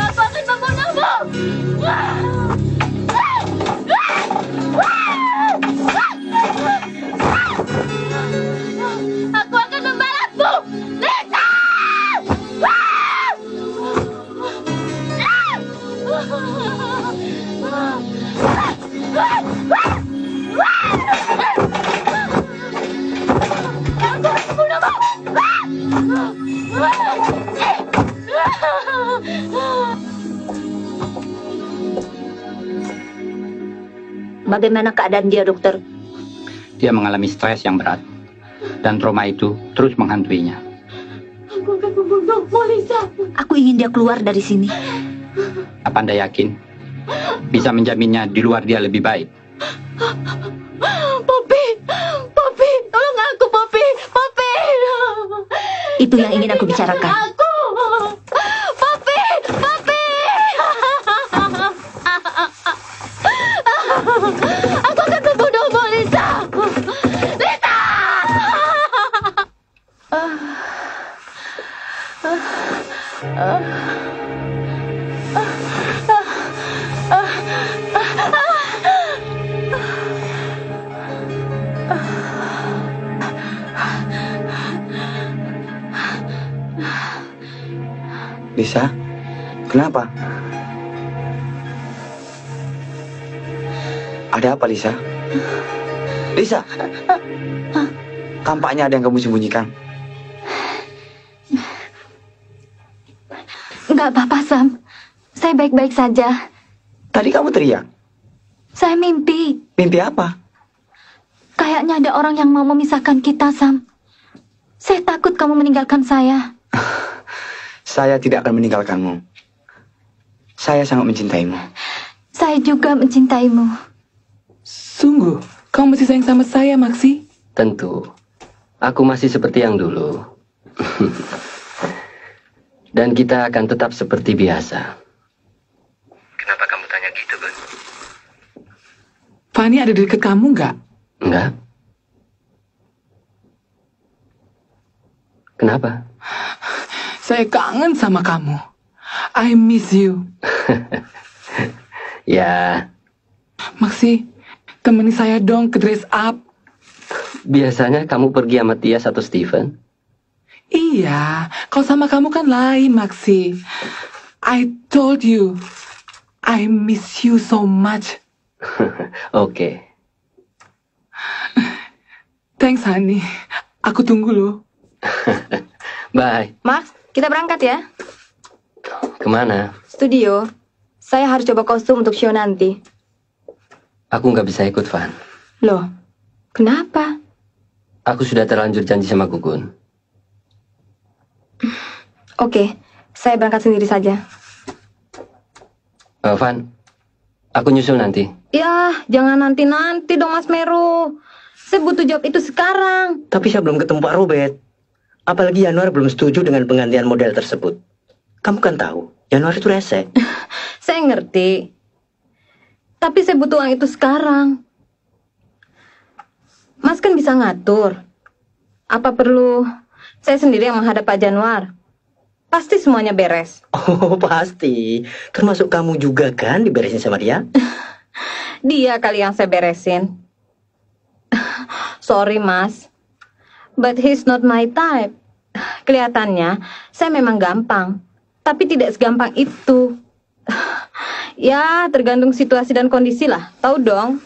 Aku akan membunuhmu. Aku akan membalasmu. Lisa! Bagaimana keadaan dia, dokter? Dia mengalami stres yang berat, dan trauma itu terus menghantuinya. Aku akan membunuhmu, Lisa. Aku ingin dia keluar dari sini. Apa Anda yakin bisa menjaminnya di luar dia lebih baik? Poppy, Poppy, tolong aku, Poppy, Poppy. Itu yang ingin aku bicarakan. Aku, Poppy, Poppy. Aku akan membunuhmu, Lisa. Lisa. Lisa, kenapa? Ada apa, Lisa? Lisa, tampaknya ada yang kamu sembunyikan. Enggak apa-apa, Sam. Saya baik-baik saja. Tadi kamu teriak. Saya mimpi. Mimpi apa? Kayaknya ada orang yang mau memisahkan kita, Sam. Saya takut kamu meninggalkan saya. Saya tidak akan meninggalkanmu. Saya sangat mencintaimu. Saya juga mencintaimu. Sungguh, kamu masih sayang sama saya, Maxi? Tentu. Aku masih seperti yang dulu. Dan kita akan tetap seperti biasa. Kenapa kamu tanya gitu, Ben? Fanny ada di dekat kamu nggak? Enggak. Kenapa? Saya kangen sama kamu. I miss you. Ya, Maxi, temani saya dong ke dress up. biasanya kamu pergi sama Tias atau Steven? Iya, kalau sama kamu kan lain, Maxi. I told you, I miss you so much. Oke. Thanks, honey. Aku tunggu loh. Bye. Max, kita berangkat ya. Kemana? Studio. Saya harus coba kostum untuk show nanti. Aku nggak bisa ikut, Van. Loh, kenapa? Aku sudah terlanjur janji sama Gugun. Oke, saya berangkat sendiri saja. Van, aku nyusul nanti. Ya, jangan nanti-nanti dong, Mas Meru. Saya butuh job itu sekarang. Tapi saya belum ketemu Pak Robert. Apalagi Januar belum setuju dengan penggantian model tersebut. Kamu kan tahu, Januar itu rese. Saya ngerti. Tapi saya butuh uang itu sekarang. Mas kan bisa ngatur. Apa perlu saya sendiri yang menghadap Pak Januar? Pasti semuanya beres. Oh, pasti. Termasuk kamu juga kan diberesin sama dia? Dia kali yang saya beresin. Sorry, Mas. But he's not my type. Kelihatannya saya memang gampang. Tapi tidak segampang itu. Ya, tergantung situasi dan kondisi lah. Tahu dong.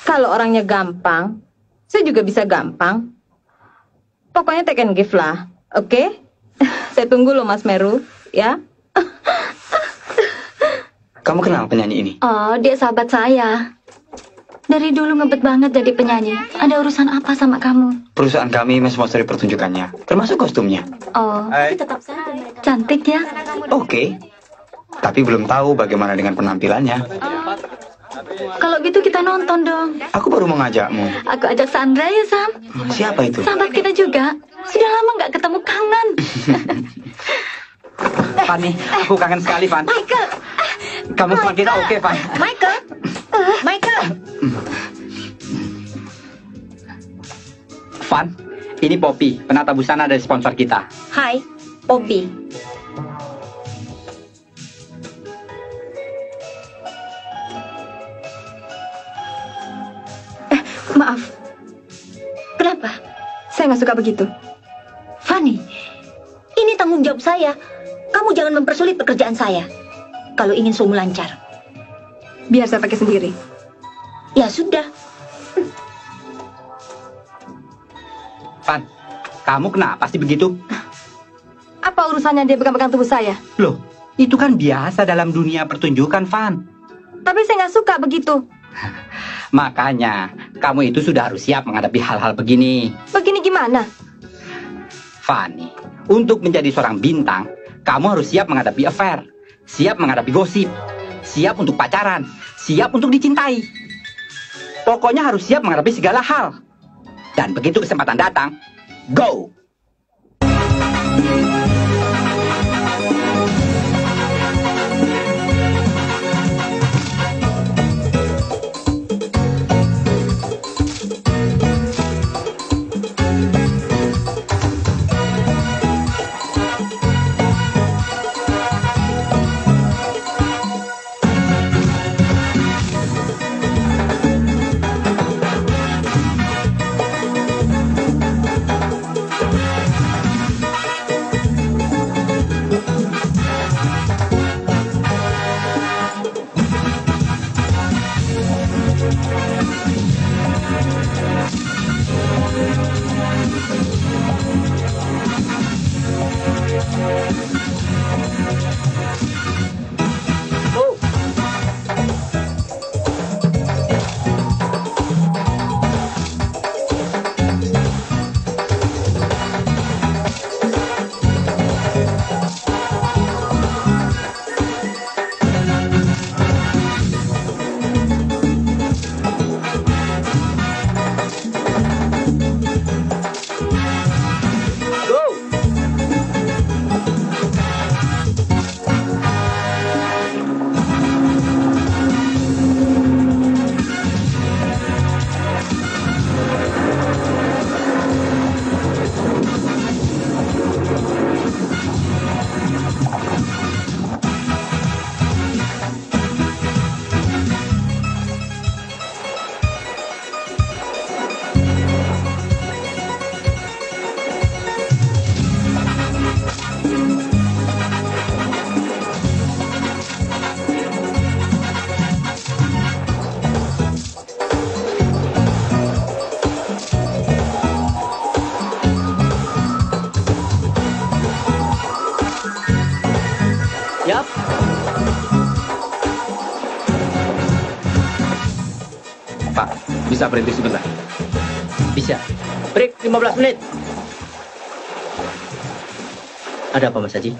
Kalau orangnya gampang, saya juga bisa gampang. Pokoknya take and give lah. Oke? Saya tunggu loh, Mas Meru. Ya? Kamu kenal penyanyi ini? Oh, dia sahabat saya. Dari dulu ngebet banget jadi penyanyi. Ada urusan apa sama kamu? Perusahaan kami mensponsori pertunjukannya, termasuk kostumnya. Oh, tapi tetap saja cantik ya. Oke. Tapi belum tahu bagaimana dengan penampilannya. Kalau gitu kita nonton dong. Aku baru mengajakmu. Aku ajak Sandra ya, Sam. Siapa itu? Sahabat kita juga. Sudah lama nggak ketemu, kangen. Fanny, aku kangen sekali, Van. Michael. Kamu semakin oke, Van. Michael. Michael. Van, ini Poppy, penata busana dari sponsor kita. Hai, Poppy. Kenapa? Saya nggak suka begitu. Fanny, ini tanggung jawab saya. Kamu jangan mempersulit pekerjaan saya. Kalau ingin semua lancar. Biar saya pakai sendiri. Ya sudah. Van, kamu kenapa sih begitu? Apa urusannya dia pegang-pegang tubuh saya? Loh, itu kan biasa dalam dunia pertunjukan, Van. Tapi saya nggak suka begitu. Makanya, kamu itu sudah harus siap menghadapi hal-hal begini. Begini gimana? Fanny, untuk menjadi seorang bintang, kamu harus siap menghadapi affair, siap menghadapi gosip, siap untuk pacaran, siap untuk dicintai. Pokoknya harus siap menghadapi segala hal. Dan begitu kesempatan datang, go! Yap. Pak, bisa berhenti sebentar? Bisa. Break 15 menit. Ada apa, Mas Haji?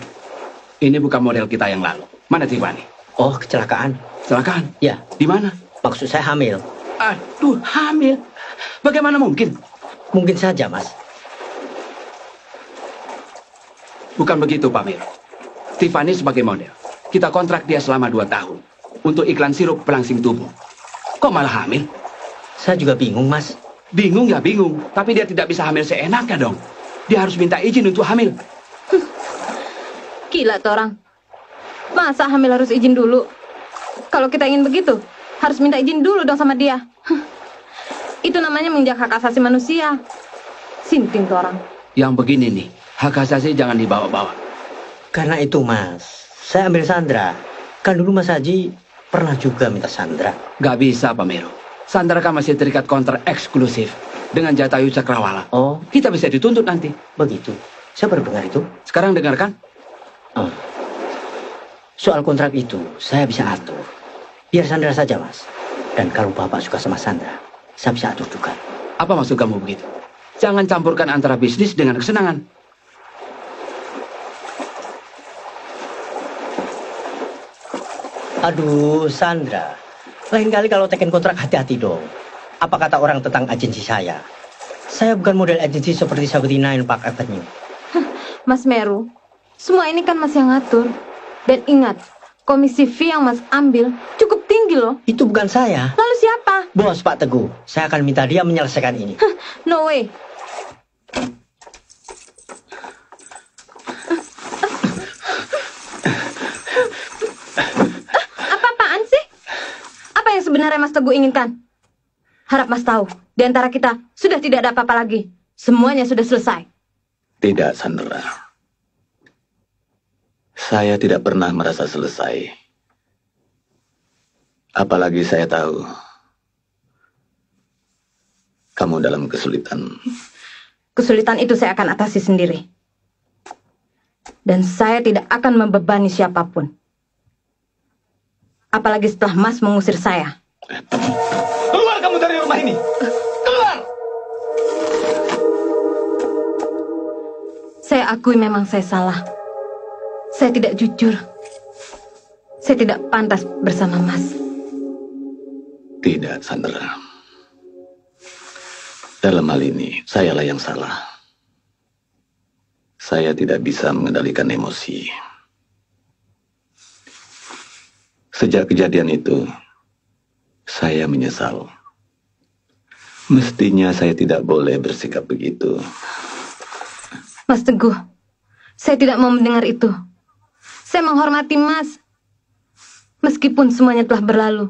Ini bukan model kita yang lalu. Mana Tiffany? Oh, kecelakaan. Kecelakaan? Ya, Di mana? maksud saya hamil. Aduh, hamil. Bagaimana mungkin? Mungkin saja, Mas. Bukan begitu, Pak Mir. Tiffany sebagai model. Kita kontrak dia selama 2 tahun. Untuk iklan sirup pelangsing tubuh. Kok malah hamil? Saya juga bingung, Mas. Bingung ya bingung. Tapi dia tidak bisa hamil seenaknya dong. Dia harus minta izin untuk hamil. Gila tuh orang. Masa hamil harus izin dulu? Kalau kita ingin begitu, harus minta izin dulu dong sama dia. Itu namanya menginjak hak asasi manusia. Sinting tuh orang. Yang begini nih, hak asasi jangan dibawa-bawa. Karena itu, Mas, saya ambil Sandra. Kan dulu Mas Haji pernah juga minta Sandra. Gak bisa, Pak Miro. Sandra kan masih terikat kontrak eksklusif dengan Jatayu Cakrawala. Oh, Kita bisa dituntut nanti. begitu. Saya baru dengar itu. Sekarang dengarkan. Oh. Soal kontrak itu, saya bisa atur. Biar Sandra saja, Mas. Dan kalau Bapak suka sama Sandra, saya bisa atur juga. Apa maksud kamu begitu? Jangan campurkan antara bisnis dengan kesenangan. Aduh, Sandra. Lain kali kalau teken kontrak hati-hati dong. Apa kata orang tentang agensi saya? Saya bukan model agensi seperti 79 Park Avenue. Mas Meru, semua ini kan Mas yang ngatur. Dan ingat, komisi fee yang Mas ambil cukup tinggi loh. Itu bukan saya. Lalu siapa? Bos Pak Teguh. Saya akan minta dia menyelesaikan ini. No way. Apa-apaan sih? Apa yang sebenarnya Mas Teguh inginkan? Harap Mas tahu, Di antara kita sudah tidak ada apa-apa lagi. Semuanya sudah selesai. Tidak, Sandra. Saya tidak pernah merasa selesai. Apalagi saya tahu kamu dalam kesulitan. Kesulitan itu saya akan atasi sendiri. Dan saya tidak akan membebani siapapun. Apalagi setelah Mas mengusir saya. Keluar kamu dari rumah ini! Keluar! Saya akui memang saya salah. Saya tidak jujur. Saya tidak pantas bersama Mas. Tidak, Sandra. Dalam hal ini, sayalah yang salah. Saya tidak bisa mengendalikan emosi. Sejak kejadian itu, saya menyesal. Mestinya saya tidak boleh bersikap begitu. Mas Teguh, saya tidak mau mendengar itu. Saya menghormati Mas. Meskipun semuanya telah berlalu.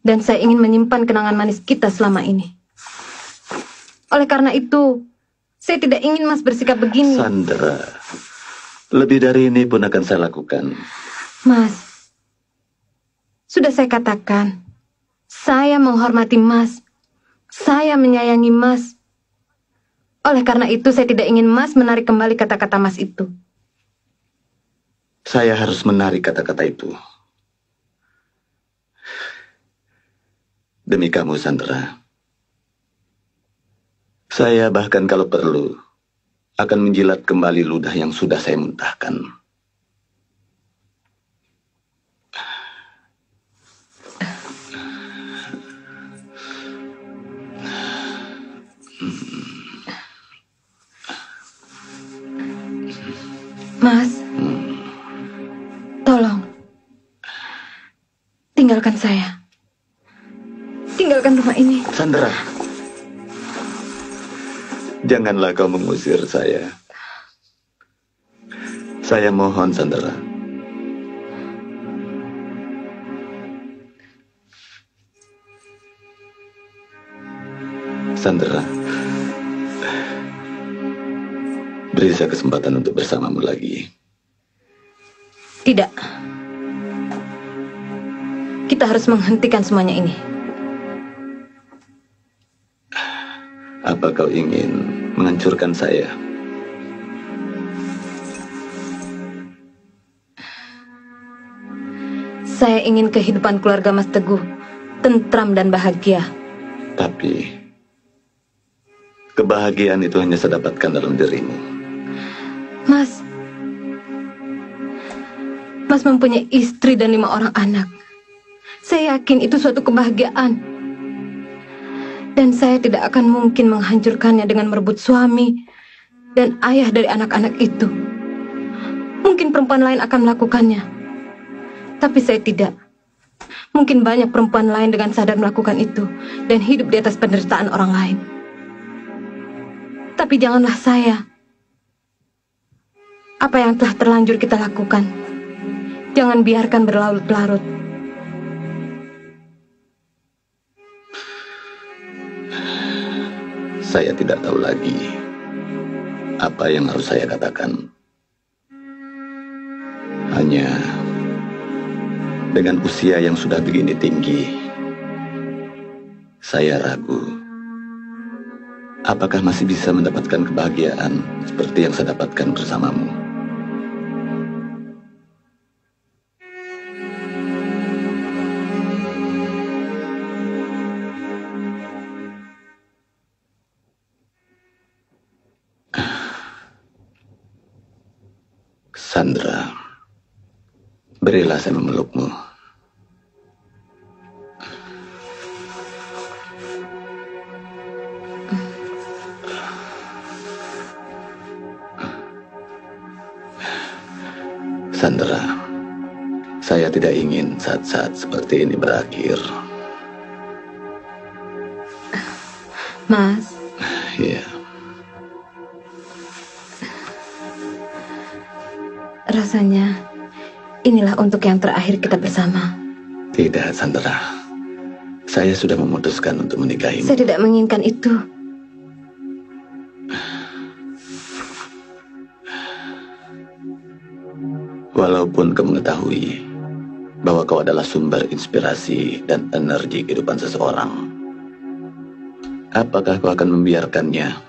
Dan saya ingin menyimpan kenangan manis kita selama ini. Oleh karena itu, saya tidak ingin Mas bersikap begini. Sandra, lebih dari ini pun akan saya lakukan. Mas, sudah saya katakan, saya menghormati Mas. Saya menyayangi Mas. Oleh karena itu, saya tidak ingin Mas menarik kembali kata-kata Mas itu. Saya harus menarik kata-kata itu. Demi kamu, Sandra. Saya bahkan kalau perlu akan menjilat kembali ludah yang sudah saya muntahkan. Mas, tolong tinggalkan saya. Tinggalkan rumah ini. Sandra, janganlah kau mengusir saya. Saya mohon, Sandra. Sandra, beri saya kesempatan untuk bersamamu lagi. Tidak. Kita harus menghentikan semuanya ini. Apa kau ingin menghancurkan saya? Saya ingin kehidupan keluarga Mas Teguh tentram dan bahagia. Tapi kebahagiaan itu hanya saya dapatkan dalam dirimu. Mas mempunyai istri dan 5 orang anak. Saya yakin itu suatu kebahagiaan. Dan saya tidak akan mungkin menghancurkannya dengan merebut suami dan ayah dari anak-anak itu. Mungkin perempuan lain akan melakukannya. Tapi saya tidak. Mungkin banyak perempuan lain dengan sadar melakukan itu dan hidup di atas penderitaan orang lain. Tapi janganlah saya. Apa yang telah terlanjur kita lakukan, jangan biarkan berlarut-larut. Saya tidak tahu lagi apa yang harus saya katakan. Hanya dengan usia yang sudah begini tinggi, saya ragu apakah masih bisa mendapatkan kebahagiaan seperti yang saya dapatkan bersamamu. Sandra, berilah saya memelukmu. Sandra, saya tidak ingin saat-saat seperti ini berakhir. Mas. Iya. Rasanya inilah untuk yang terakhir kita bersama. Tidak, Sandra. Saya sudah memutuskan untuk menikahimu. Saya tidak menginginkan itu. Walaupun kau mengetahui bahwa kau adalah sumber inspirasi dan energi kehidupan seseorang, apakah kau akan membiarkannya?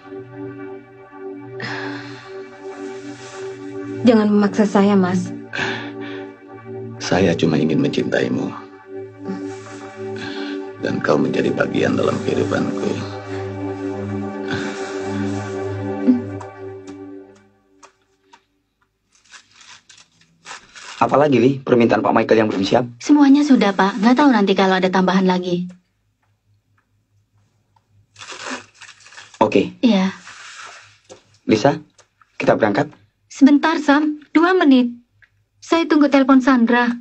Jangan memaksa saya, Mas. Saya cuma ingin mencintaimu. Dan kau menjadi bagian dalam kehidupanku. Apalagi, Li, permintaan Pak Michael yang belum siap? Semuanya sudah, Pak. Nggak tahu nanti kalau ada tambahan lagi. Oke. Iya. Lisa, kita berangkat? Sebentar, Sam. 2 menit. Saya tunggu telepon Sandra.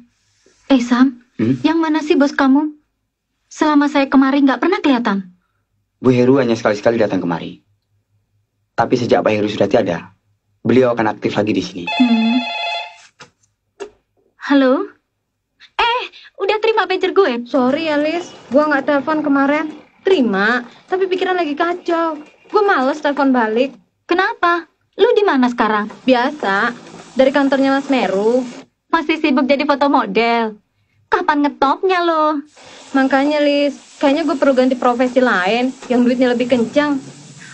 Sam, yang mana sih bos kamu? Selama saya kemari nggak pernah kelihatan. Bu Heru hanya sekali-sekali datang kemari. Tapi sejak Pak Heru sudah tiada, beliau akan aktif lagi di sini. Halo? Udah terima pager gue? Sorry ya, Lis. Gua nggak telepon kemarin. Terima, tapi pikiran lagi kacau. Gue males telepon balik. Kenapa? Lu di mana sekarang? Biasa, dari kantornya Mas Meru. Masih sibuk jadi foto model. Kapan ngetopnya lo? Makanya, Lis, kayaknya gue perlu ganti profesi lain yang duitnya lebih kencang.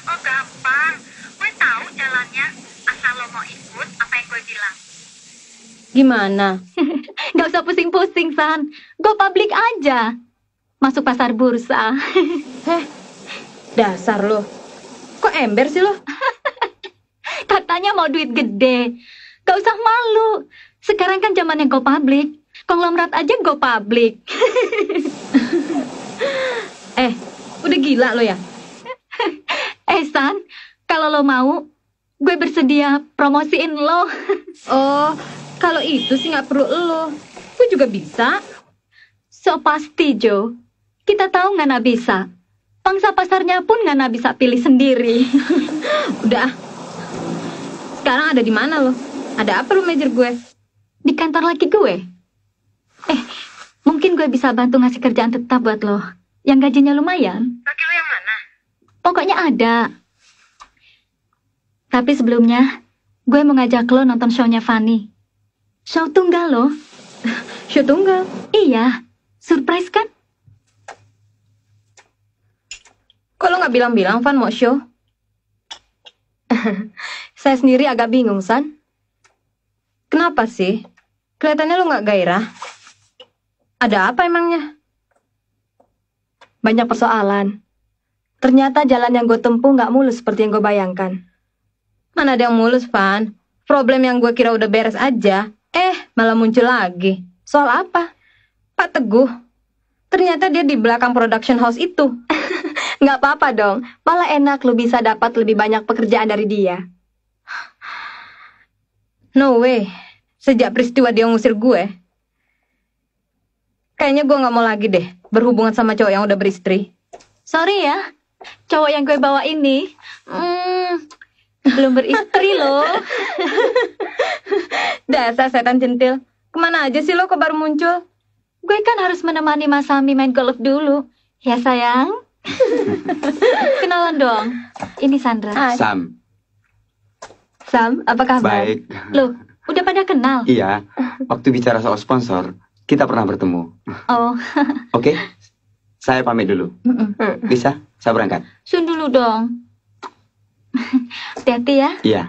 Oh, gampang. Gue tahu jalannya. Asal lo mau ikut apa yang gue bilang. Gimana? Gak usah pusing-pusing, San. Go public aja. Masuk pasar bursa. Dasar lo. Kok ember sih lo? Katanya mau duit gede. Gak usah malu. Sekarang kan zamannya go public. Konglomerat aja go public. Udah gila lo ya? San, kalau lo mau, gue bersedia promosiin lo. Oh, kalau itu sih nggak perlu lo. Gue juga bisa. So pasti, Jo. Kita tahu Ngana bisa. Pangsa pasarnya pun Ngana bisa pilih sendiri. Udah. Sekarang ada di mana lo? Ada apa lo major gue? Di kantor laki gue. Mungkin gue bisa bantu ngasih kerjaan tetap buat lo. Yang gajinya lumayan. Laki lo yang mana? Pokoknya ada. Tapi sebelumnya, gue mau ngajak lo nonton show-nya Fanny. Show tunggal lo. Show tunggal? Iya. Surprise kan? Kok lo nggak bilang-bilang, Van, mau show? Saya sendiri agak bingung, San. Kenapa sih? Kelihatannya lo nggak gairah. Ada apa emangnya? Banyak persoalan. Ternyata jalan yang gue tempuh nggak mulus seperti yang gue bayangkan. Mana ada yang mulus, Van? Problem yang gue kira udah beres aja, malah muncul lagi. Soal apa? Pak Teguh. Ternyata dia di belakang production house itu. Nggak apa-apa dong. Malah enak lo bisa dapat lebih banyak pekerjaan dari dia. No way. Sejak peristiwa dia ngusir gue, kayaknya gue nggak mau lagi deh berhubungan sama cowok yang udah beristri. Sorry ya, cowok yang gue bawa ini belum beristri loh. Dasar setan centil. Kemana aja sih lo kok baru muncul? Gue kan harus menemani Mas Sami main golf dulu. Ya sayang. Kenalan dong. Ini Sandra. Sam. Sam, apa kabar? Baik. Loh, udah pada kenal? Iya, waktu bicara soal sponsor, kita pernah bertemu. Oh. Oke, saya pamit dulu. Bisa, saya berangkat. Sun dulu dong. Hati-hati ya. Iya.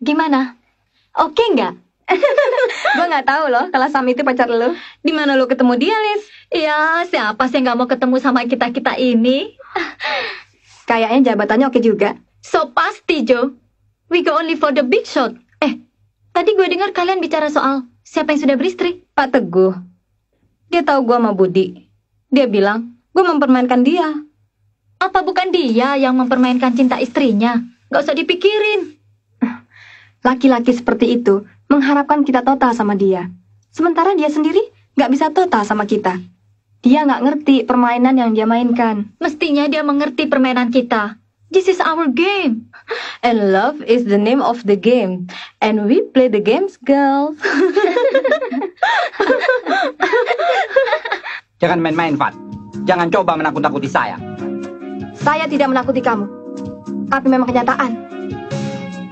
Gimana? Oke nggak? Gue nggak tahu loh kalau Sam itu pacar lo. Di mana lo ketemu dia, Lis? Ya, siapa sih yang nggak mau ketemu sama kita-kita ini? Kayaknya jabatannya oke juga. So pasti, Jo. We go only for the big shot. Tadi gue dengar kalian bicara soal siapa yang sudah beristri. Pak Teguh. Dia tahu gue sama Budi. Dia bilang, gue mempermainkan dia. Apa bukan dia yang mempermainkan cinta istrinya? Gak usah dipikirin. Laki-laki seperti itu mengharapkan kita total sama dia. Sementara dia sendiri nggak bisa total sama kita. Dia nggak ngerti permainan yang dia mainkan. Mestinya dia mengerti permainan kita. This is our game. And love is the name of the game. And we play the games, girls. Jangan main-main, Van. Jangan coba menakut-nakuti saya. Saya tidak menakuti kamu. Tapi memang kenyataan.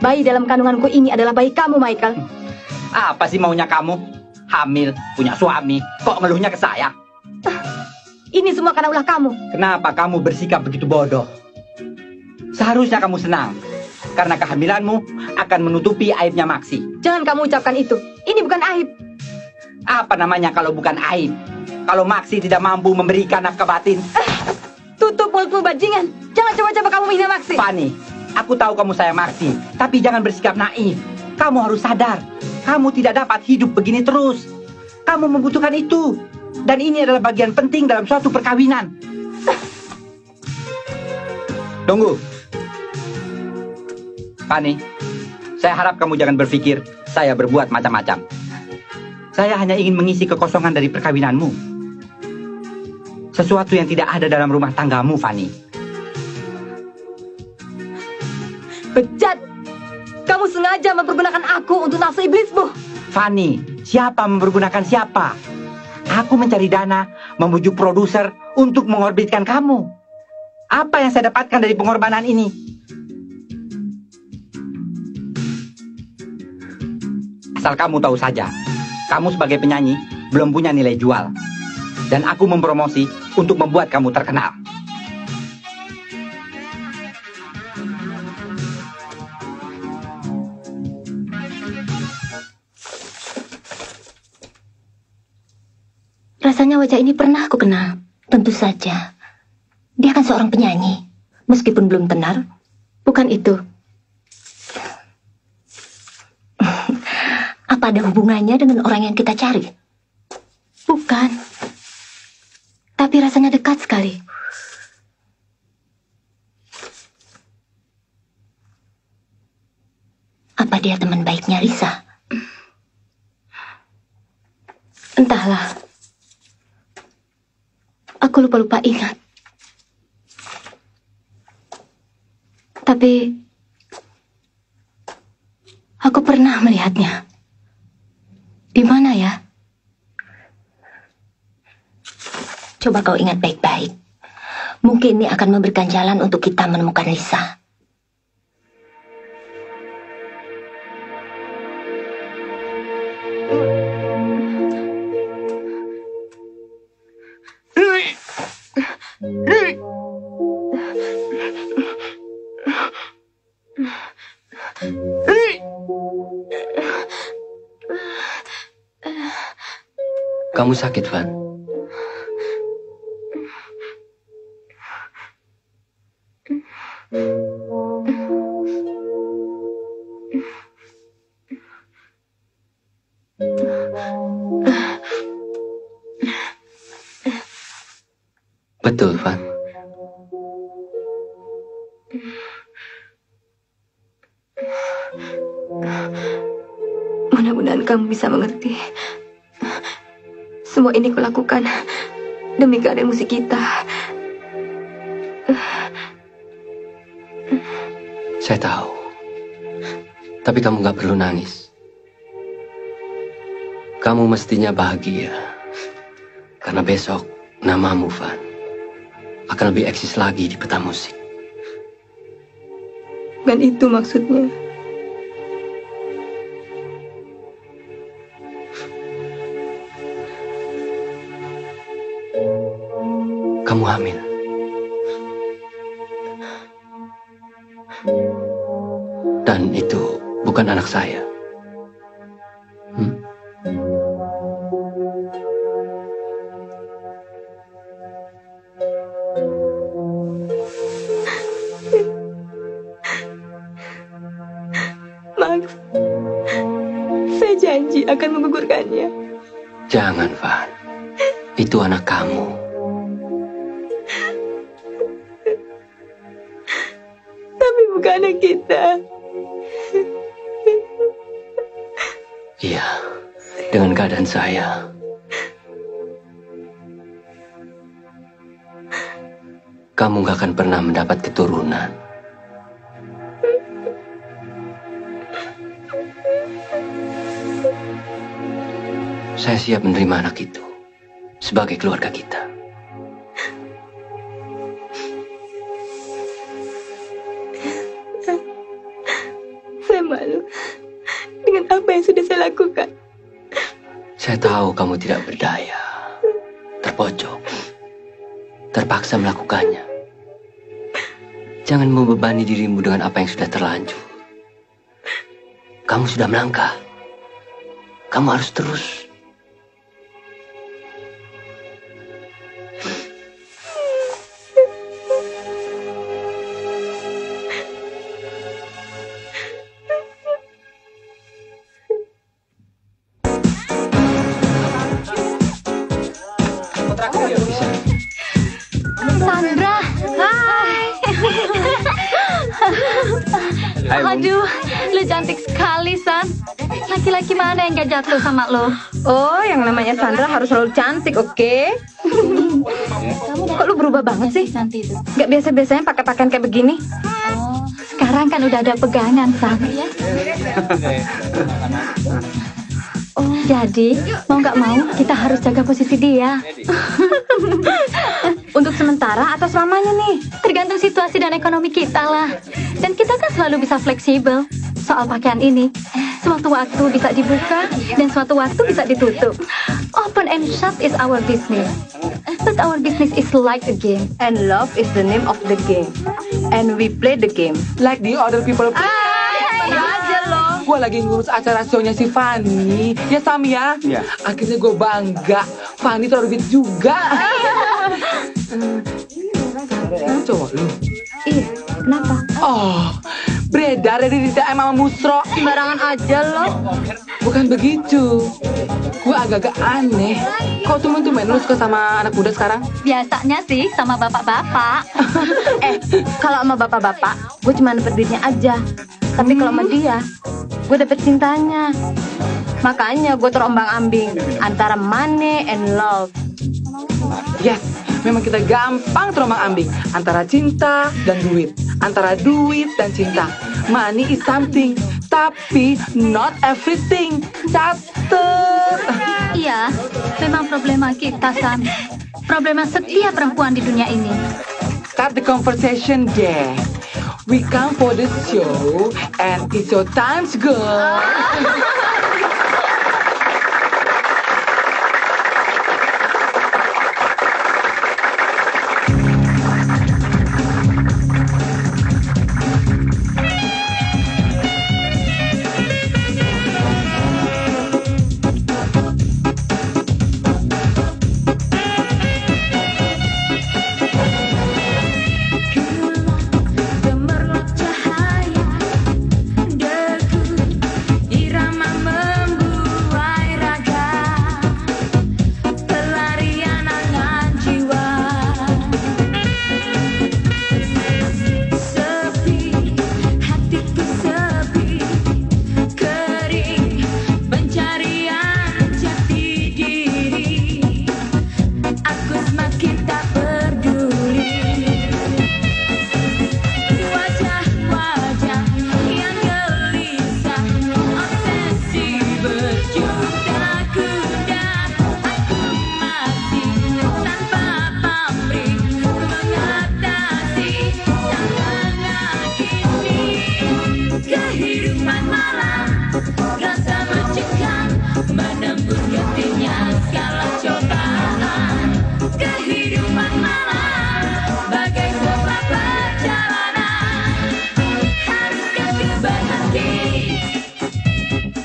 Bayi dalam kandunganku ini adalah bayi kamu, Michael. Apa sih maunya kamu? Hamil, punya suami, kok ngeluhnya ke saya? Ini semua karena ulah kamu. Kenapa kamu bersikap begitu bodoh? Seharusnya kamu senang. Karena kehamilanmu akan menutupi aibnya Maksi. Jangan kamu ucapkan itu. Ini bukan aib. Apa namanya kalau bukan aib? Kalau Maksi tidak mampu memberikan nafkah batin. Tutup mulutmu, bajingan. Jangan coba-coba kamu menghina Maksi. Fanny, aku tahu kamu sayang Maksi. Tapi jangan bersikap naif. Kamu harus sadar. Kamu tidak dapat hidup begini terus. Kamu membutuhkan itu. Dan ini adalah bagian penting dalam suatu perkawinan. Tunggu. Fanny, saya harap kamu jangan berpikir saya berbuat macam-macam. Saya hanya ingin mengisi kekosongan dari perkawinanmu. Sesuatu yang tidak ada dalam rumah tanggamu, Fanny. Bejat! Kamu sengaja mempergunakan aku untuk nafsu iblismu. Fanny, siapa mempergunakan siapa? Aku mencari dana, membujuk produser untuk mengorbitkan kamu. Apa yang saya dapatkan dari pengorbanan ini? Asal kamu tahu saja, kamu sebagai penyanyi belum punya nilai jual. Dan aku mempromosi untuk membuat kamu terkenal. Rasanya wajah ini pernah aku kenal. Tentu saja. Dia kan seorang penyanyi. Meskipun belum tenar. Bukan itu. Apa ada hubungannya dengan orang yang kita cari? Bukan. Tapi rasanya dekat sekali. Apa dia teman baiknya Risa? Entahlah. Aku lupa-lupa ingat. Tapi aku pernah melihatnya. Di mana ya? Coba kau ingat baik-baik. Mungkin ini akan memberikan jalan untuk kita menemukan Lisa. Kamu sakit, Van? Betul, Van. Mudah-mudahan kamu bisa mengerti. Semua ini kulakukan demi keadaan musik kita. Saya tahu. Tapi kamu gak perlu nangis. Kamu mestinya bahagia. Karena besok namamu, Van, akan lebih eksis lagi di peta musik. Dan itu maksudnya. Kamu hamil. Dan itu bukan anak saya. Max, saya janji akan menggugurkannya. Jangan, Van. Itu anak kamu. Tapi bukan anak kita. Iya, dengan keadaan saya. Kamu gak akan pernah mendapat keturunan. Saya siap menerima anak itu sebagai keluarga kita. Saya malu dengan apa yang sudah saya lakukan. Saya tahu kamu tidak berdaya, terpojok, terpaksa melakukannya. Jangan membebani dirimu dengan apa yang sudah terlanjur. Kamu sudah melangkah. Kamu harus terus. Sandra, hai. Aduh, lu cantik sekali, San. Laki-laki mana yang gak jatuh sama lo? Oh, yang namanya Sandra harus selalu cantik, oke? Kok lu berubah banget sih? Gak biasa-biasanya pakai pakaian kayak begini. Sekarang kan udah ada pegangan, San. Jadi, mau nggak mau, kita harus jaga posisi dia. Untuk sementara atau selamanya nih? Tergantung situasi dan ekonomi kita lah. Dan kita kan selalu bisa fleksibel. Soal pakaian ini, suatu waktu bisa dibuka dan suatu waktu bisa ditutup. Open and shut is our business. But our business is like a game. And love is the name of the game. And we play the game. Like the other people. Aja loh. Gue lagi ngurus acara show-nya si Fanny. Ya, Sam ya? Iya. Akhirnya gue bangga. Fanny terorbit juga. Cowok lu? Iya, kenapa? Oh, beredar dari DM sama Musro. Sembarangan aja loh. Bukan begitu. Gue agak-agak aneh. Kok temen-temen lu suka sama anak muda sekarang? Biasanya sih sama bapak-bapak. Kalau sama bapak-bapak, gue cuma dapet duitnya aja. Tapi kalau sama dia, gue dapet cintanya. Makanya gue terombang-ambing antara money and love. Yes, memang kita gampang terombang-ambing antara cinta dan duit, antara duit dan cinta. Money is something, tapi not everything. Catet. Iya, memang problema kita, Sam. Problema setiap perempuan di dunia ini. Start the conversation deh. We come for the show, and it's your time to go.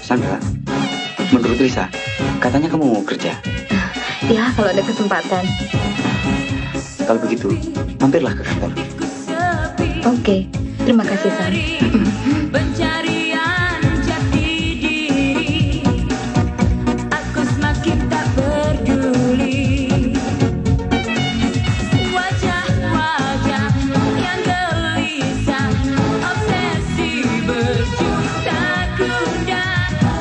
Sandra, menurut Lisa, katanya kamu mau kerja. Ya, kalau ada kesempatan. Kalau begitu, mampirlah ke kantor. Oke, terima kasih, Sam. Pencarian jati diri, aku semakin tak peduli. Wajah-wajah yang gelisah, obsesi berjuta kuda.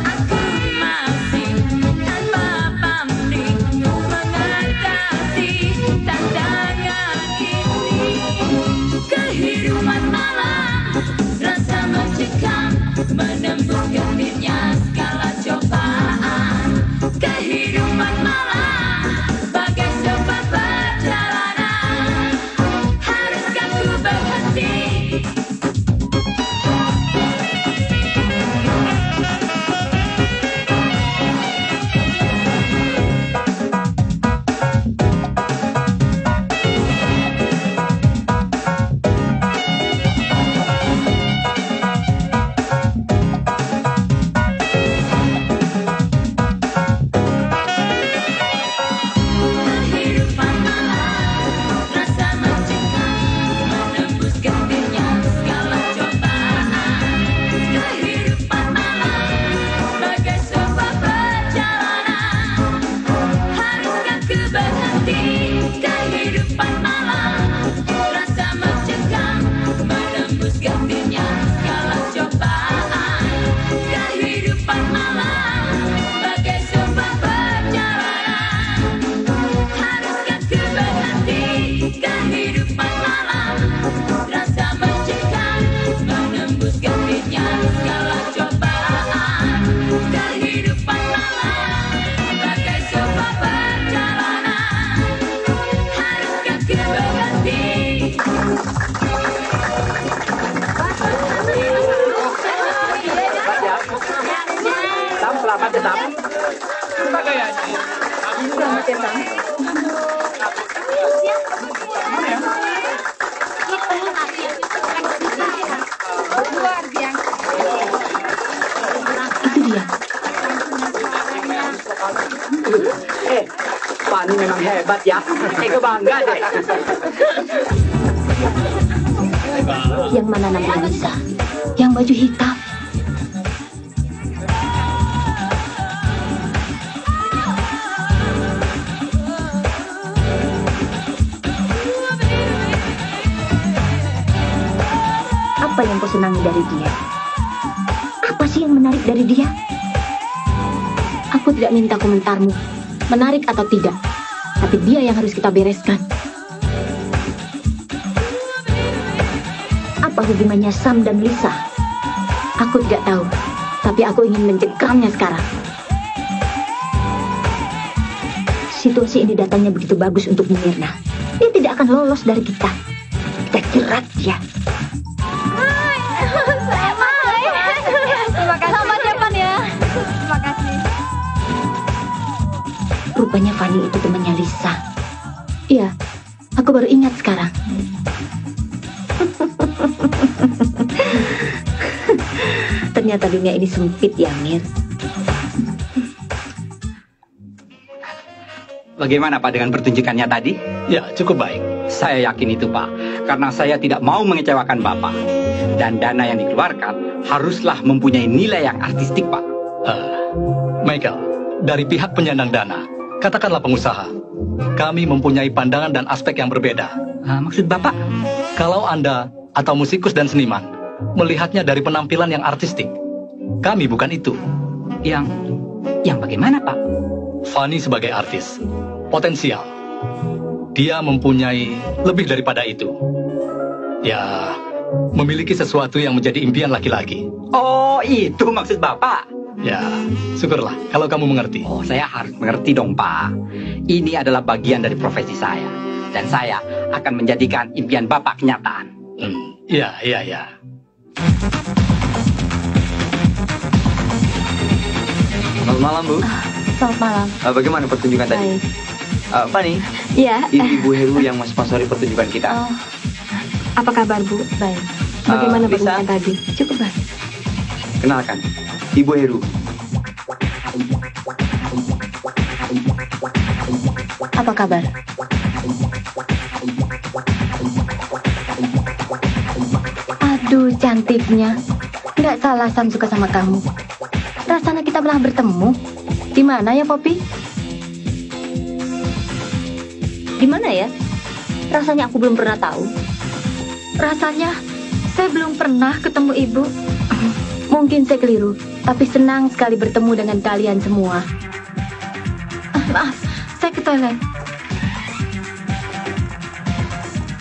Aku masih tanpa pamrih mengatasi tantangan ini. Kehidupan malam, rasa mencekam Selamat ya, Sam. Selamat ya, Sam. Luar biasa. Itu dia. Fanny memang hebat ya. Eko bangga deh. Yang mana namanya Lisa? Yang baju hitam. Apa yang kau senangi dari dia? Apa sih yang menarik dari dia? Aku tidak minta komentarmu, menarik atau tidak. Tapi dia yang harus kita bereskan. Apa hubungannya Sam dan Lisa? Aku tidak tahu, tapi aku ingin mencengkamnya sekarang. Situasi ini datangnya begitu bagus untuk Mirna. Dia tidak akan lolos dari kita. Kita jerat dia. Terima kasih. Selamat ya, Pan ya. Terima kasih. Rupanya Fanny itu temannya Lisa. Iya, aku baru ingat sekarang. Ternyata dunia ini sempit ya, Mir. Bagaimana Pak dengan pertunjukannya tadi? Ya, cukup baik. Saya yakin itu Pak, karena saya tidak mau mengecewakan Bapak. Dan dana yang dikeluarkan haruslah mempunyai nilai yang artistik Pak. Michael, dari pihak penyandang dana, katakanlah pengusaha, kami mempunyai pandangan dan aspek yang berbeda. Maksud Bapak? Kalau Anda atau musikus dan seniman melihatnya dari penampilan yang artistik, kami bukan itu. Yang bagaimana Pak? Fanny sebagai artis, potensial. Dia mempunyai lebih daripada itu. Ya, memiliki sesuatu yang menjadi impian laki-laki. Oh, itu maksud Bapak? Ya, syukurlah kalau kamu mengerti. Oh, saya harus mengerti dong, Pak. Ini adalah bagian dari profesi saya. Dan saya akan menjadikan impian Bapak kenyataan. Iya. Selamat malam, Bu. Selamat malam. Bagaimana pertunjukan tadi? Fanny, Iya. Ibu Heru yang mensponsori pertunjukan kita. Apa kabar, Bu? Baik. Bagaimana Lisa? pertunjukan tadi? Cukup baik. Kenalkan, Ibu Heru. Apa kabar? Aduh, cantiknya. Nggak salah Sam suka sama kamu. Rasanya kita pernah bertemu. Di mana ya, Poppy? Di mana ya? Rasanya aku belum pernah tahu. Rasanya saya belum pernah ketemu ibu. Mungkin saya keliru, tapi senang sekali bertemu dengan kalian semua. Maaf, saya ke toilet.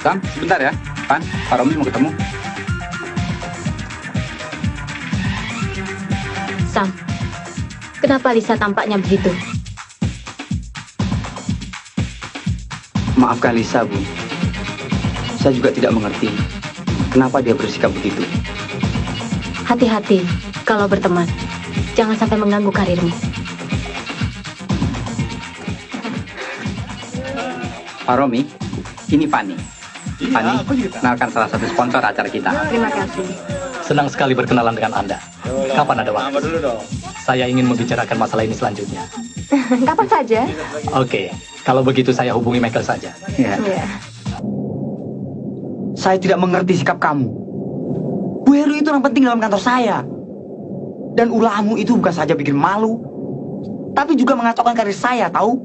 Sam, sebentar ya. Pan, Pak Romi mau ketemu. Sam, kenapa Lisa tampaknya begitu? Maafkan Lisa, Bu. Saya juga tidak mengerti kenapa dia bersikap begitu. Hati-hati kalau berteman. Jangan sampai mengganggu karirmu. Pak Romi, ini Fanny. Fanny, kenalkan salah satu sponsor acara kita. Terima kasih. Senang sekali berkenalan dengan Anda. Kapan ada waktu? Saya ingin membicarakan masalah ini selanjutnya. Kapan saja? Oke, kalau begitu saya hubungi Michael saja. Iya. Saya tidak mengerti sikap kamu. Bu Heru itu orang penting dalam kantor saya. Dan ulahmu itu bukan saja bikin malu, tapi juga mengacaukan karir saya, tahu?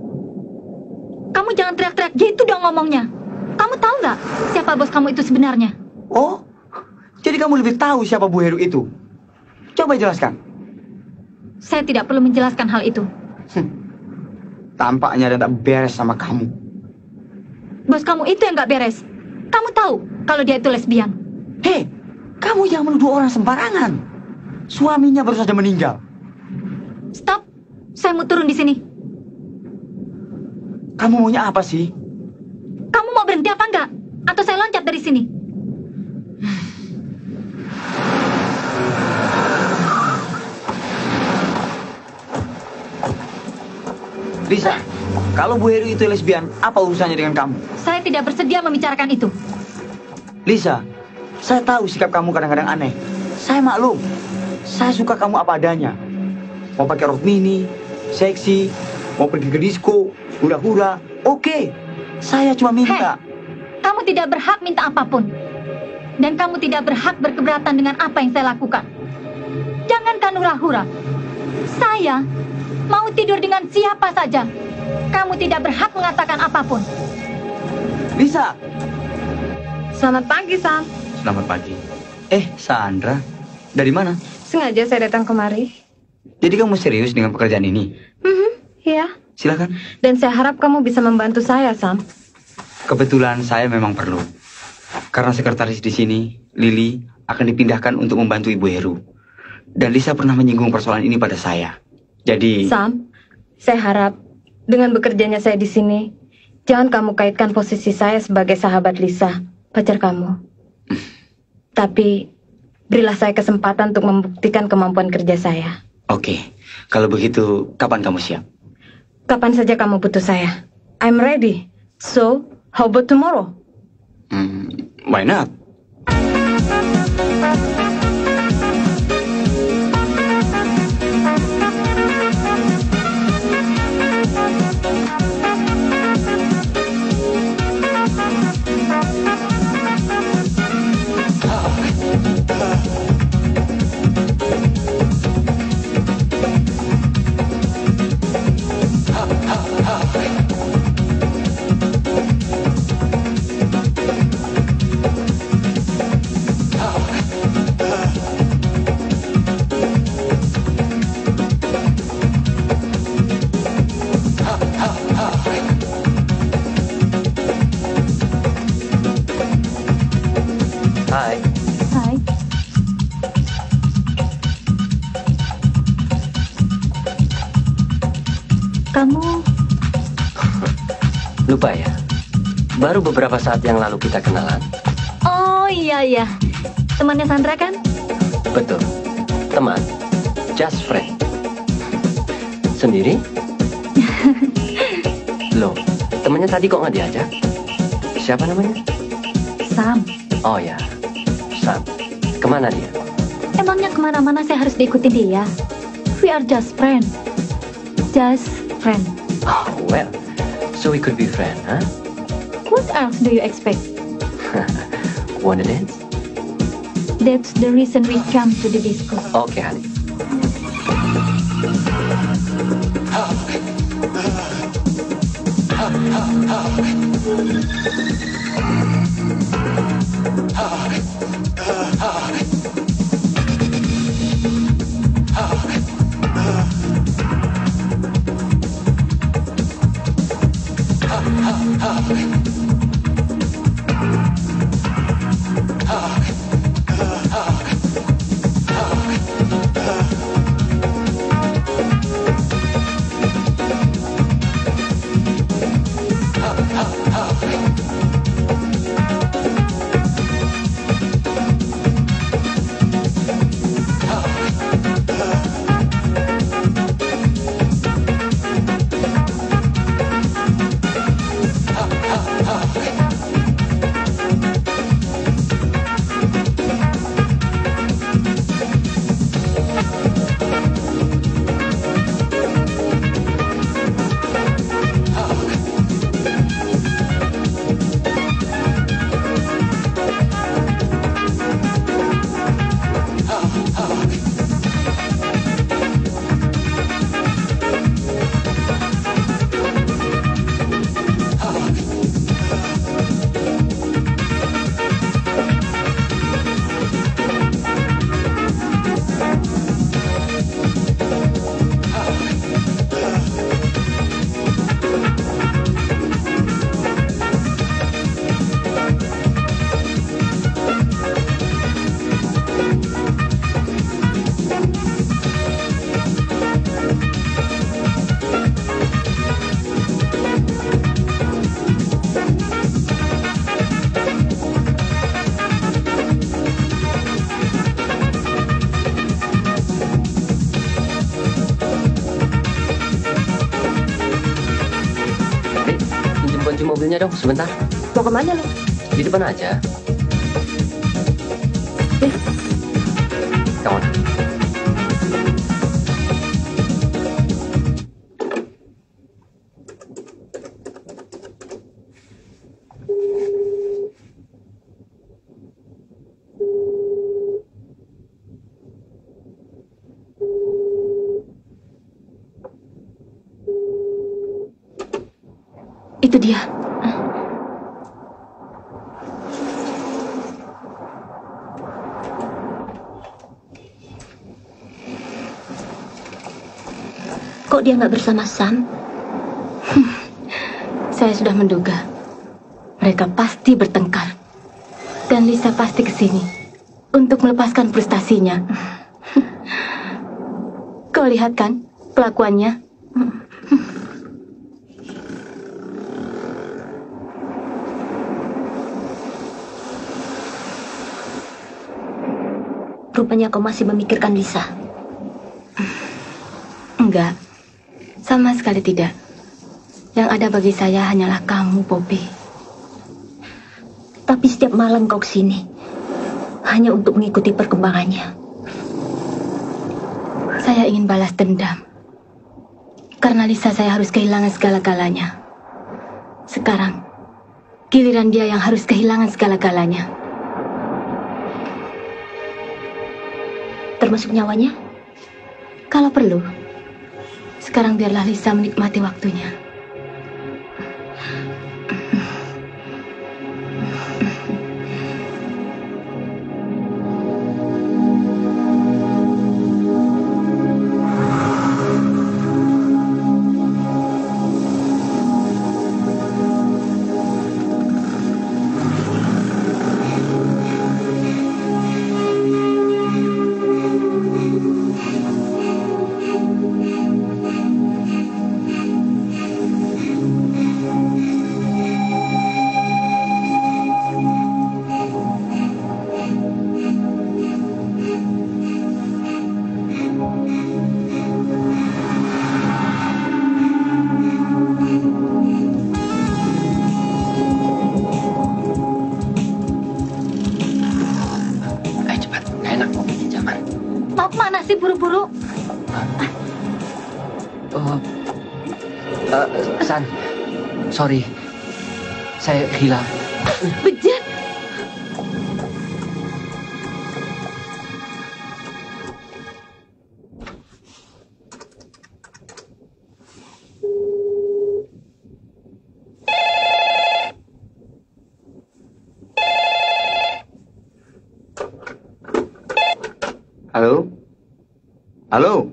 Kamu jangan teriak-teriak gitu dong ngomongnya. Kamu tahu nggak siapa bos kamu itu sebenarnya? Oh, jadi kamu lebih tahu siapa Bu Heru itu? Coba jelaskan. Saya tidak perlu menjelaskan hal itu. Tampaknya ada tak beres sama kamu. Bos kamu itu yang nggak beres. Kamu tahu kalau dia itu lesbian. Hei, kamu jangan menuduh orang sembarangan. Suaminya baru saja meninggal. Stop, saya mau turun di sini. Kamu maunya apa sih? Kamu mau berhenti apa enggak? Atau saya loncat dari sini? Lisa, kalau Bu Heru itu lesbian, apa urusannya dengan kamu? Saya tidak bersedia membicarakan itu. Lisa, saya tahu sikap kamu kadang-kadang aneh. Saya maklum. Saya suka kamu apa adanya. Mau pakai rok mini, seksi, mau pergi ke disco, hura-hura, oke. Saya cuma minta. Kamu tidak berhak minta apapun. Dan kamu tidak berhak berkeberatan dengan apa yang saya lakukan. Jangankan hura-hura. Saya mau tidur dengan siapa saja. Kamu tidak berhak mengatakan apapun. Lisa. Selamat pagi, Sam. Selamat pagi. Sandra. Dari mana? Sengaja saya datang kemari. Jadi kamu serius dengan pekerjaan ini? Iya. Silakan. Dan saya harap kamu bisa membantu saya, Sam. Kebetulan saya memang perlu. Karena sekretaris di sini, Lily, akan dipindahkan untuk membantu Ibu Heru. Dan Lisa pernah menyinggung persoalan ini pada saya. Jadi... Sam, saya harap dengan bekerjanya saya di sini, jangan kamu kaitkan posisi saya sebagai sahabat Lisa, pacar kamu. Tapi, berilah saya kesempatan untuk membuktikan kemampuan kerja saya. Oke, kalau begitu, kapan kamu siap? Kapan saja kamu butuh saya. I'm ready. So, how about tomorrow? Why not? Hai. Hai. Kamu Lupa ya? Baru beberapa saat yang lalu kita kenalan. Oh iya. Temannya Sandra kan? Betul. Teman. Just friend. Sendiri? Loh, temannya tadi kok nggak diajak? Siapa namanya? Sam. Oh ya, Sam. Kemana dia? Emangnya kemana-mana saya harus diikuti dia? We are just friend. Just friend. Oh, well. So we could be friends, huh? What else do you expect? Wanna dance? That's the reason we come to the disco. Okay, honey. kunci mobilnya dong, sebentar. Mau kemana lu? Di depan aja. Come on. Itu dia. Kok dia nggak bersama Sam? Saya sudah menduga. Mereka pasti bertengkar. Dan Lisa pasti ke sini untuk melepaskan frustasinya. Kau lihat kan kelakuannya? Rupanya kau masih memikirkan Lisa. Enggak. Sama sekali tidak. Yang ada bagi saya hanyalah kamu, Poppy. Tapi setiap malam kau kesini hanya untuk mengikuti perkembangannya. Saya ingin balas dendam. Karena Lisa saya harus kehilangan segala-galanya. Sekarang, giliran dia yang harus kehilangan segala-galanya. Termasuk nyawanya? Kalau perlu. Sekarang biarlah Lisa menikmati waktunya. Buru-buru. San, sorry, saya hilang. Bejat. Halo? Halo?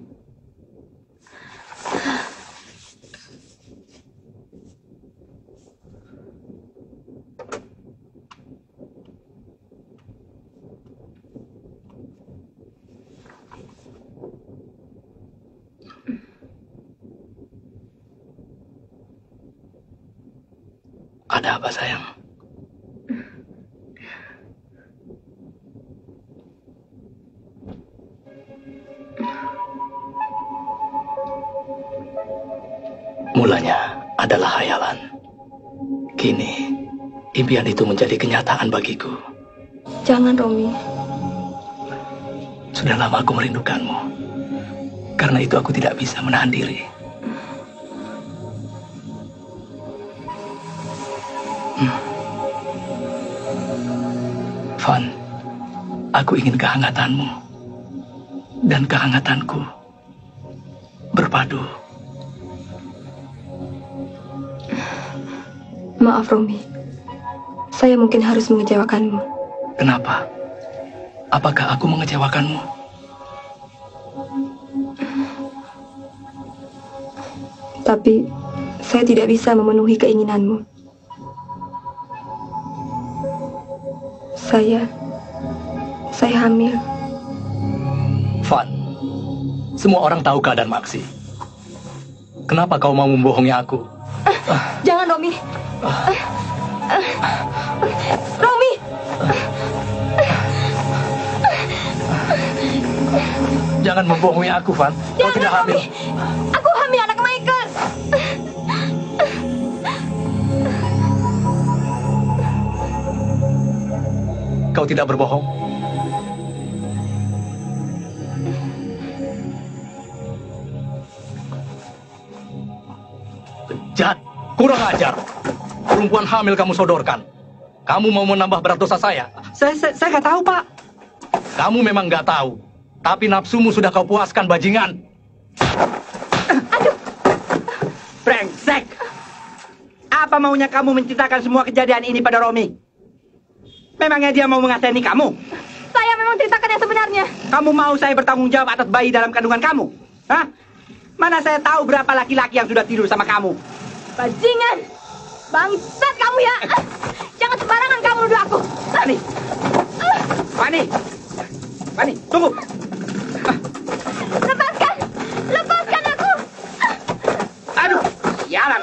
Ada apa, sayang? Mulanya adalah hayalan. Kini, impian itu menjadi kenyataan bagiku. Jangan, Romi. Sudah lama aku merindukanmu. Karena itu aku tidak bisa menahan diri. Van, aku ingin kehangatanmu. Dan kehangatanku berpadu. Maaf, Romi. Saya mungkin harus mengecewakanmu. Kenapa? Apakah aku mengecewakanmu? Tapi, saya tidak bisa memenuhi keinginanmu. Saya hamil. Van, semua orang tahu keadaan Maxi. Kenapa kau mau membohongi aku? Jangan, Romi. Romi! Jangan membohongi aku, Van. Kau tidak hamil. Aku hamil anak Michael. kau tidak berbohong? Bejat, kurang ajar. Perempuan hamil kamu sodorkan. Kamu mau menambah berat dosa saya? Saya nggak tahu, Pak. Kamu memang nggak tahu. Tapi nafsumu sudah kau puaskan, bajingan. Brengsek! Apa maunya kamu menceritakan semua kejadian ini pada Romi? Memangnya dia mau mengasihani kamu? Saya memang ceritakan yang sebenarnya. Kamu mau saya bertanggung jawab atas bayi dalam kandungan kamu? Hah? Mana saya tahu berapa laki-laki yang sudah tidur sama kamu? Bajingan! Bangsat kamu ya! Jangan sembarangan kamu nuduh aku! Fani! Fani! Fani, tunggu! Lepaskan! Lepaskan aku! Aduh, sialan!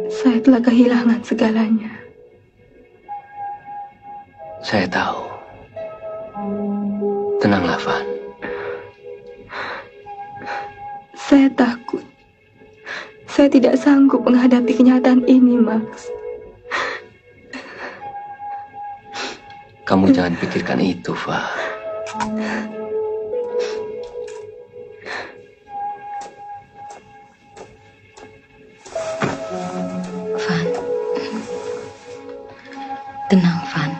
Saya telah kehilangan segalanya. Saya tahu. Tenanglah, Van. Saya takut. Saya tidak sanggup menghadapi kenyataan ini, Max. Kamu jangan pikirkan itu, Van. Tenang, Van.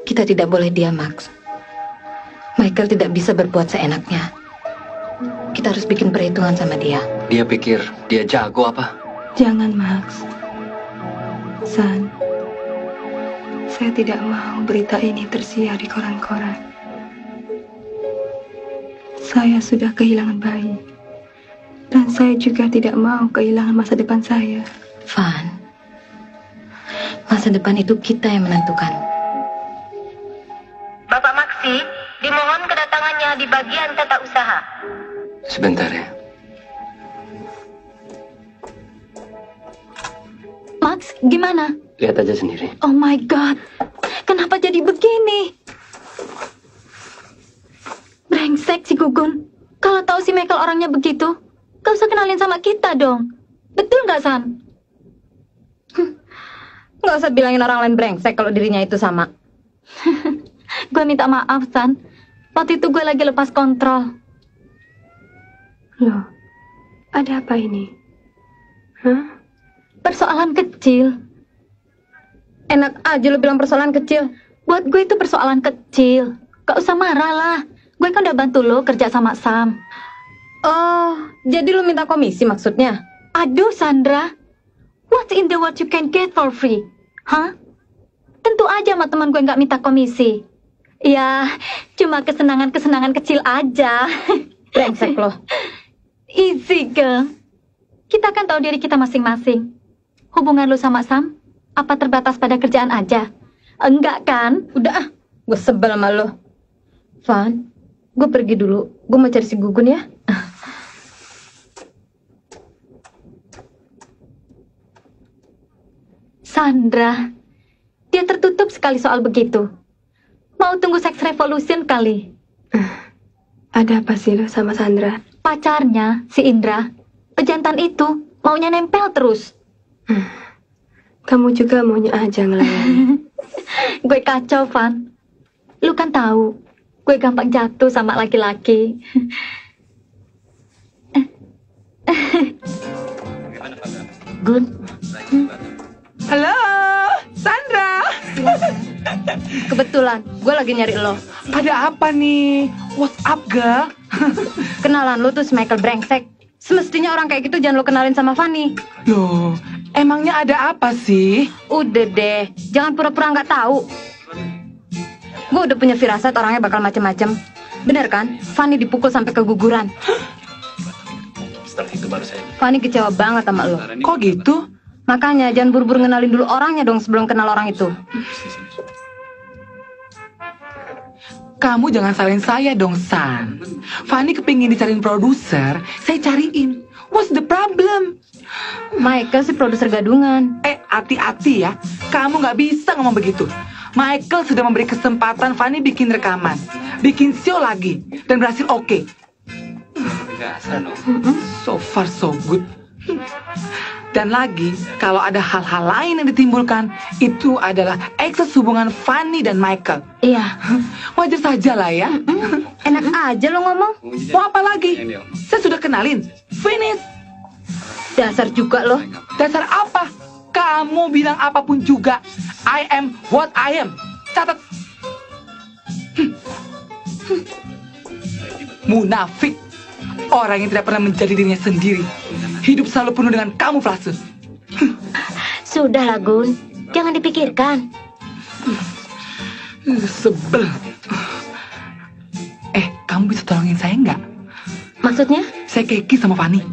Kita tidak boleh diam, Max. Michael tidak bisa berbuat seenaknya. Kita harus bikin perhitungan sama dia. Dia pikir dia jago apa? Jangan, Max. San, saya tidak mau berita ini tersiar di koran-koran. Saya sudah kehilangan bayi. Dan saya juga tidak mau kehilangan masa depan saya. Van, masa depan itu kita yang menentukan. Bapak Maksi, dimohon kedatangannya di bagian tata usaha. Sebentar ya. Max, gimana? Lihat aja sendiri. Oh my God, kenapa jadi begini? Brengsek si Gugun. Kalau tahu si Michael orangnya begitu, gak usah kenalin sama kita dong. Betul nggak, San? Nggak usah bilangin orang lain brengsek kalau dirinya itu sama. Gue minta maaf, San. Waktu itu gue lagi lepas kontrol. Loh, ada apa ini? Hah? Persoalan kecil. Enak aja lo bilang persoalan kecil. Buat gue itu persoalan kecil. Gak usah marah lah. Gue kan udah bantu lo kerja sama Sam. Oh, jadi lo minta komisi maksudnya? Aduh, Sandra. What in the world you can get for free? Hah? Tentu aja sama teman gue nggak minta komisi. Ya, cuma kesenangan-kesenangan kecil aja. Brengsek lo. Easy, girl. Kita kan tahu diri kita masing-masing. Hubungan lo sama Sam, apa terbatas pada kerjaan aja? Enggak kan? Udah, gue sebel sama lo. Van, gue pergi dulu. Gue mau cari si Gugun ya. Sandra, dia tertutup sekali soal begitu. Mau tunggu sex revolution kali. Ada apa sih lo sama Sandra? Pacarnya, si Indra, pejantan itu, maunya nempel terus. Kamu juga maunya aja ngelayani. Gue kacau, Van. Lu kan tahu, gue gampang jatuh sama laki-laki. Gun. Halo, Sandra. Kebetulan, gue lagi nyari lo. Pada apa nih? What's up, girl? Kenalan lo tuh si Michael brengsek. Semestinya orang kayak gitu jangan lo kenalin sama Fanny. Loh, emangnya ada apa sih? Udah deh, jangan pura-pura nggak tahu. Gue udah punya firasat orangnya bakal macem-macem. Bener kan? Fanny dipukul sampai keguguran. Setelah itu baru saya. Fanny kecewa banget sama lo. Kok gitu? Makanya jangan buru-buru ngenalin dulu orangnya dong sebelum kenal orang itu. Kamu jangan salahin saya dong, San. Fanny kepingin dicariin produser, saya cariin. What's the problem? Michael sih produser gadungan. Hati-hati ya. Kamu nggak bisa ngomong begitu. Michael sudah memberi kesempatan Fanny bikin rekaman, bikin show lagi, dan berhasil oke. So far so good. Dan lagi, kalau ada hal-hal lain yang ditimbulkan, itu adalah ekses hubungan Fanny dan Michael. Iya. Wajar saja lah ya. Enak aja lo ngomong. Mau apa lagi? Saya sudah kenalin. Finish. Dasar juga lo. Dasar apa? Kamu bilang apapun juga. I am what I am. Catat. Munafik. Orang yang tidak pernah menjadi dirinya sendiri. Hidup selalu penuh dengan kamuflase. Sudahlah, Gun. Jangan dipikirkan. Sebel. Kamu bisa tolongin saya nggak? Maksudnya? Saya keki sama Fanny.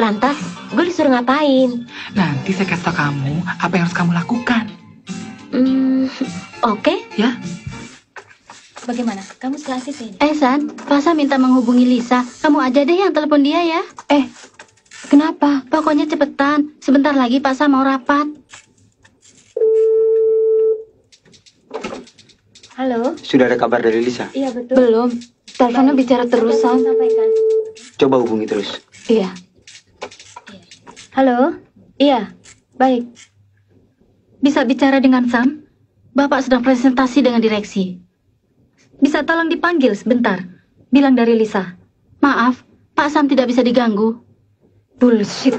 Lantas, gue disuruh ngapain? Nanti saya kasih tau kamu apa yang harus kamu lakukan. Oke. Ya. Bagaimana? Kamu sekelas sini. San, Fasa minta menghubungi Lisa. Kamu aja deh yang telepon dia ya. Kenapa? Pokoknya cepetan. Sebentar lagi Fasa mau rapat. Halo? Sudah ada kabar dari Lisa? Iya betul. Belum. Teleponnya bicara terus, Sam. Coba hubungi terus. Iya. Halo? Iya. Baik. Bisa bicara dengan Sam? Bapak sedang presentasi dengan direksi. Bisa tolong dipanggil sebentar. Bilang dari Lisa. Maaf, Pak Sam tidak bisa diganggu. Bullshit.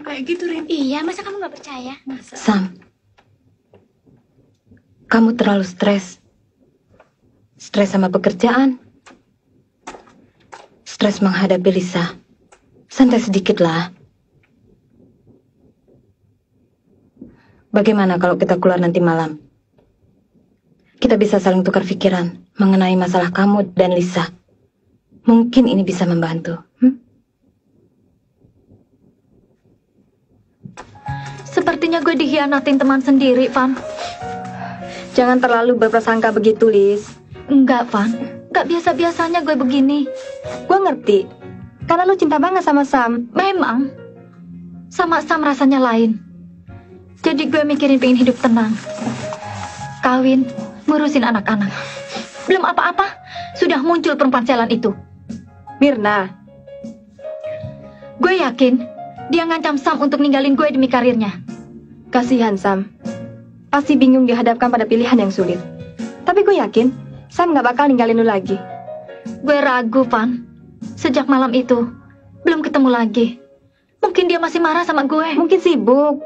Kayak gitu, Rin. Iya, masa kamu nggak percaya? Sam, kamu terlalu stres. Stres sama pekerjaan. Stres menghadapi Lisa. Santai sedikit lah. Bagaimana kalau kita keluar nanti malam? Kita bisa saling tukar pikiran mengenai masalah kamu dan Lisa. Mungkin ini bisa membantu. Sepertinya gue dikhianatin teman sendiri, Van. Jangan terlalu berprasangka begitu, Liz. Enggak, Van. Enggak biasa-biasanya gue begini. Gue ngerti. Karena lu cinta banget sama Sam. Memang. Sama Sam rasanya lain. Jadi gue mikirin pengen hidup tenang. Kawin, ngurusin anak-anak. Belum apa-apa, sudah muncul perempuan Celan itu. Mirna. Gue yakin dia ngancam Sam untuk ninggalin gue demi karirnya. Kasihan Sam. Pasti bingung dihadapkan pada pilihan yang sulit. Tapi gue yakin Sam gak bakal ninggalin lu lagi. Gue ragu, Van. Sejak malam itu, belum ketemu lagi. Mungkin dia masih marah sama gue. Mungkin sibuk.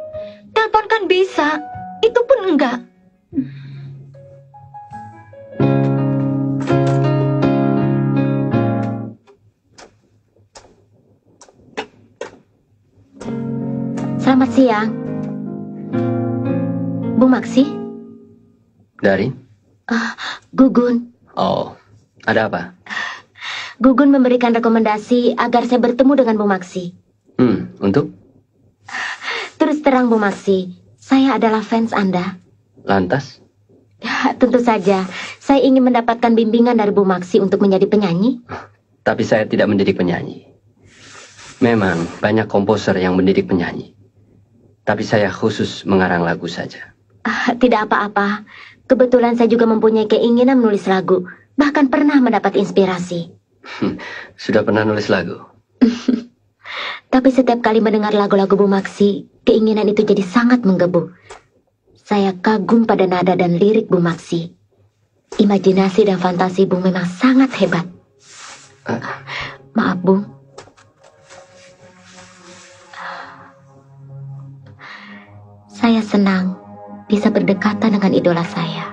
Telepon kan bisa. Itu pun enggak. Selamat siang. Bu Maksi? Dari? Gugun. Oh, ada apa? Gugun memberikan rekomendasi agar saya bertemu dengan Bu Maksi. Untuk? Terus terang Bu Maksi, saya adalah fans Anda. Lantas? Tentu saja, saya ingin mendapatkan bimbingan dari Bu Maksi untuk menjadi penyanyi. Tapi saya tidak mendidik penyanyi. Memang banyak komposer yang mendidik penyanyi. Tapi saya khusus mengarang lagu saja. Tidak apa-apa. Kebetulan saya juga mempunyai keinginan menulis lagu. Bahkan pernah mendapat inspirasi. Sudah pernah nulis lagu? Tapi setiap kali mendengar lagu-lagu Bu Maksi, keinginan itu jadi sangat menggebu. Saya kagum pada nada dan lirik Bu Maksi. Imajinasi dan fantasi Bung memang sangat hebat. Maaf, Bung. Saya senang bisa berdekatan dengan idola saya.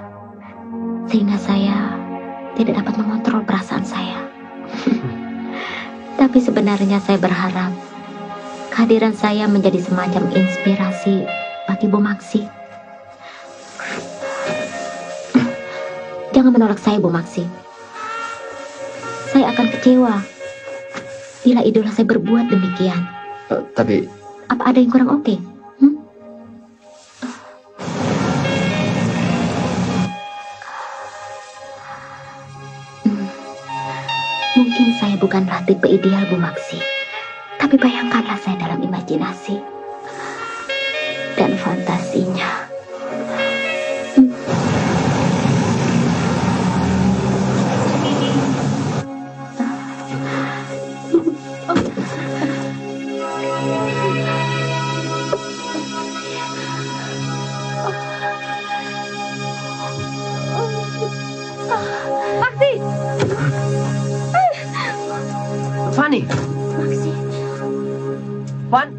Sehingga saya tidak dapat mengontrol perasaan saya. Tapi sebenarnya saya berharap kehadiran saya menjadi semacam inspirasi bagi Bu Maksi. Jangan menolak saya, Bu Maksi. Saya akan kecewa bila idola saya berbuat demikian. Tapi... Apa ada yang kurang oke? Mungkin saya bukanlah tipe ideal Bu Maksi. Tapi bayangkanlah saya dalam imajinasi dan fantasinya. Maksi! Fanny! Maksi! Fan!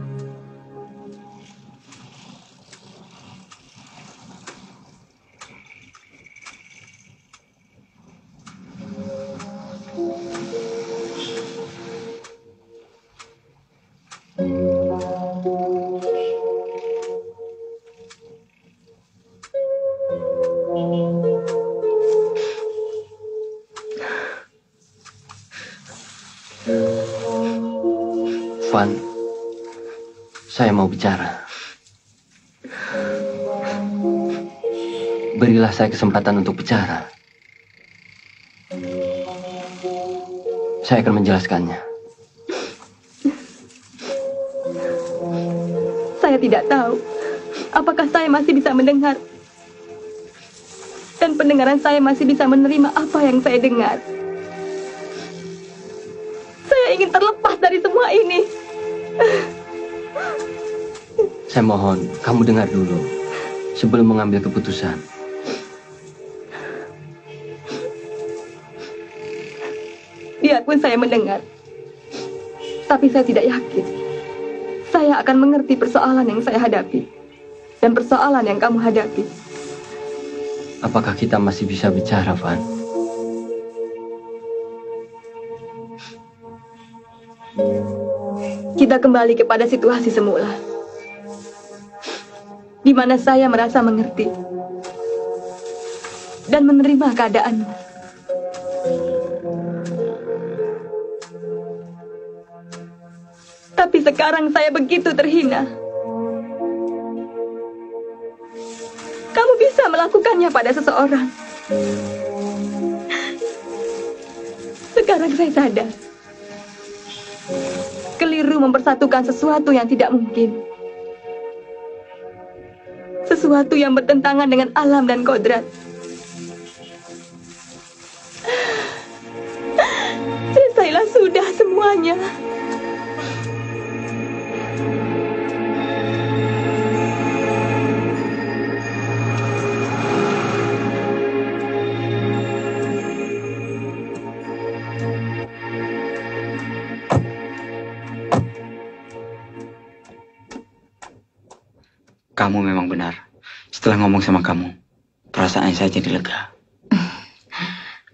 Van, saya mau bicara. Berilah saya kesempatan untuk bicara. Saya akan menjelaskannya. Saya tidak tahu apakah saya masih bisa mendengar. Dan pendengaran saya masih bisa menerima apa yang saya dengar. Saya ingin terlepas dari semua ini. Saya mohon, kamu dengar dulu sebelum mengambil keputusan. Biarpun saya mendengar, tapi saya tidak yakin saya akan mengerti persoalan yang saya hadapi dan persoalan yang kamu hadapi. Apakah kita masih bisa bicara, Van? Kita kembali kepada situasi semula, di mana saya merasa mengerti dan menerima keadaanmu. Tapi sekarang saya begitu terhina. Kamu bisa melakukannya pada seseorang. Sekarang saya sadar. Keliru mempersatukan sesuatu yang tidak mungkin. Sesuatu yang bertentangan dengan alam dan kodrat. Selesailah sudah semuanya. Kamu memang benar. Setelah ngomong sama kamu, perasaan saya jadi lega.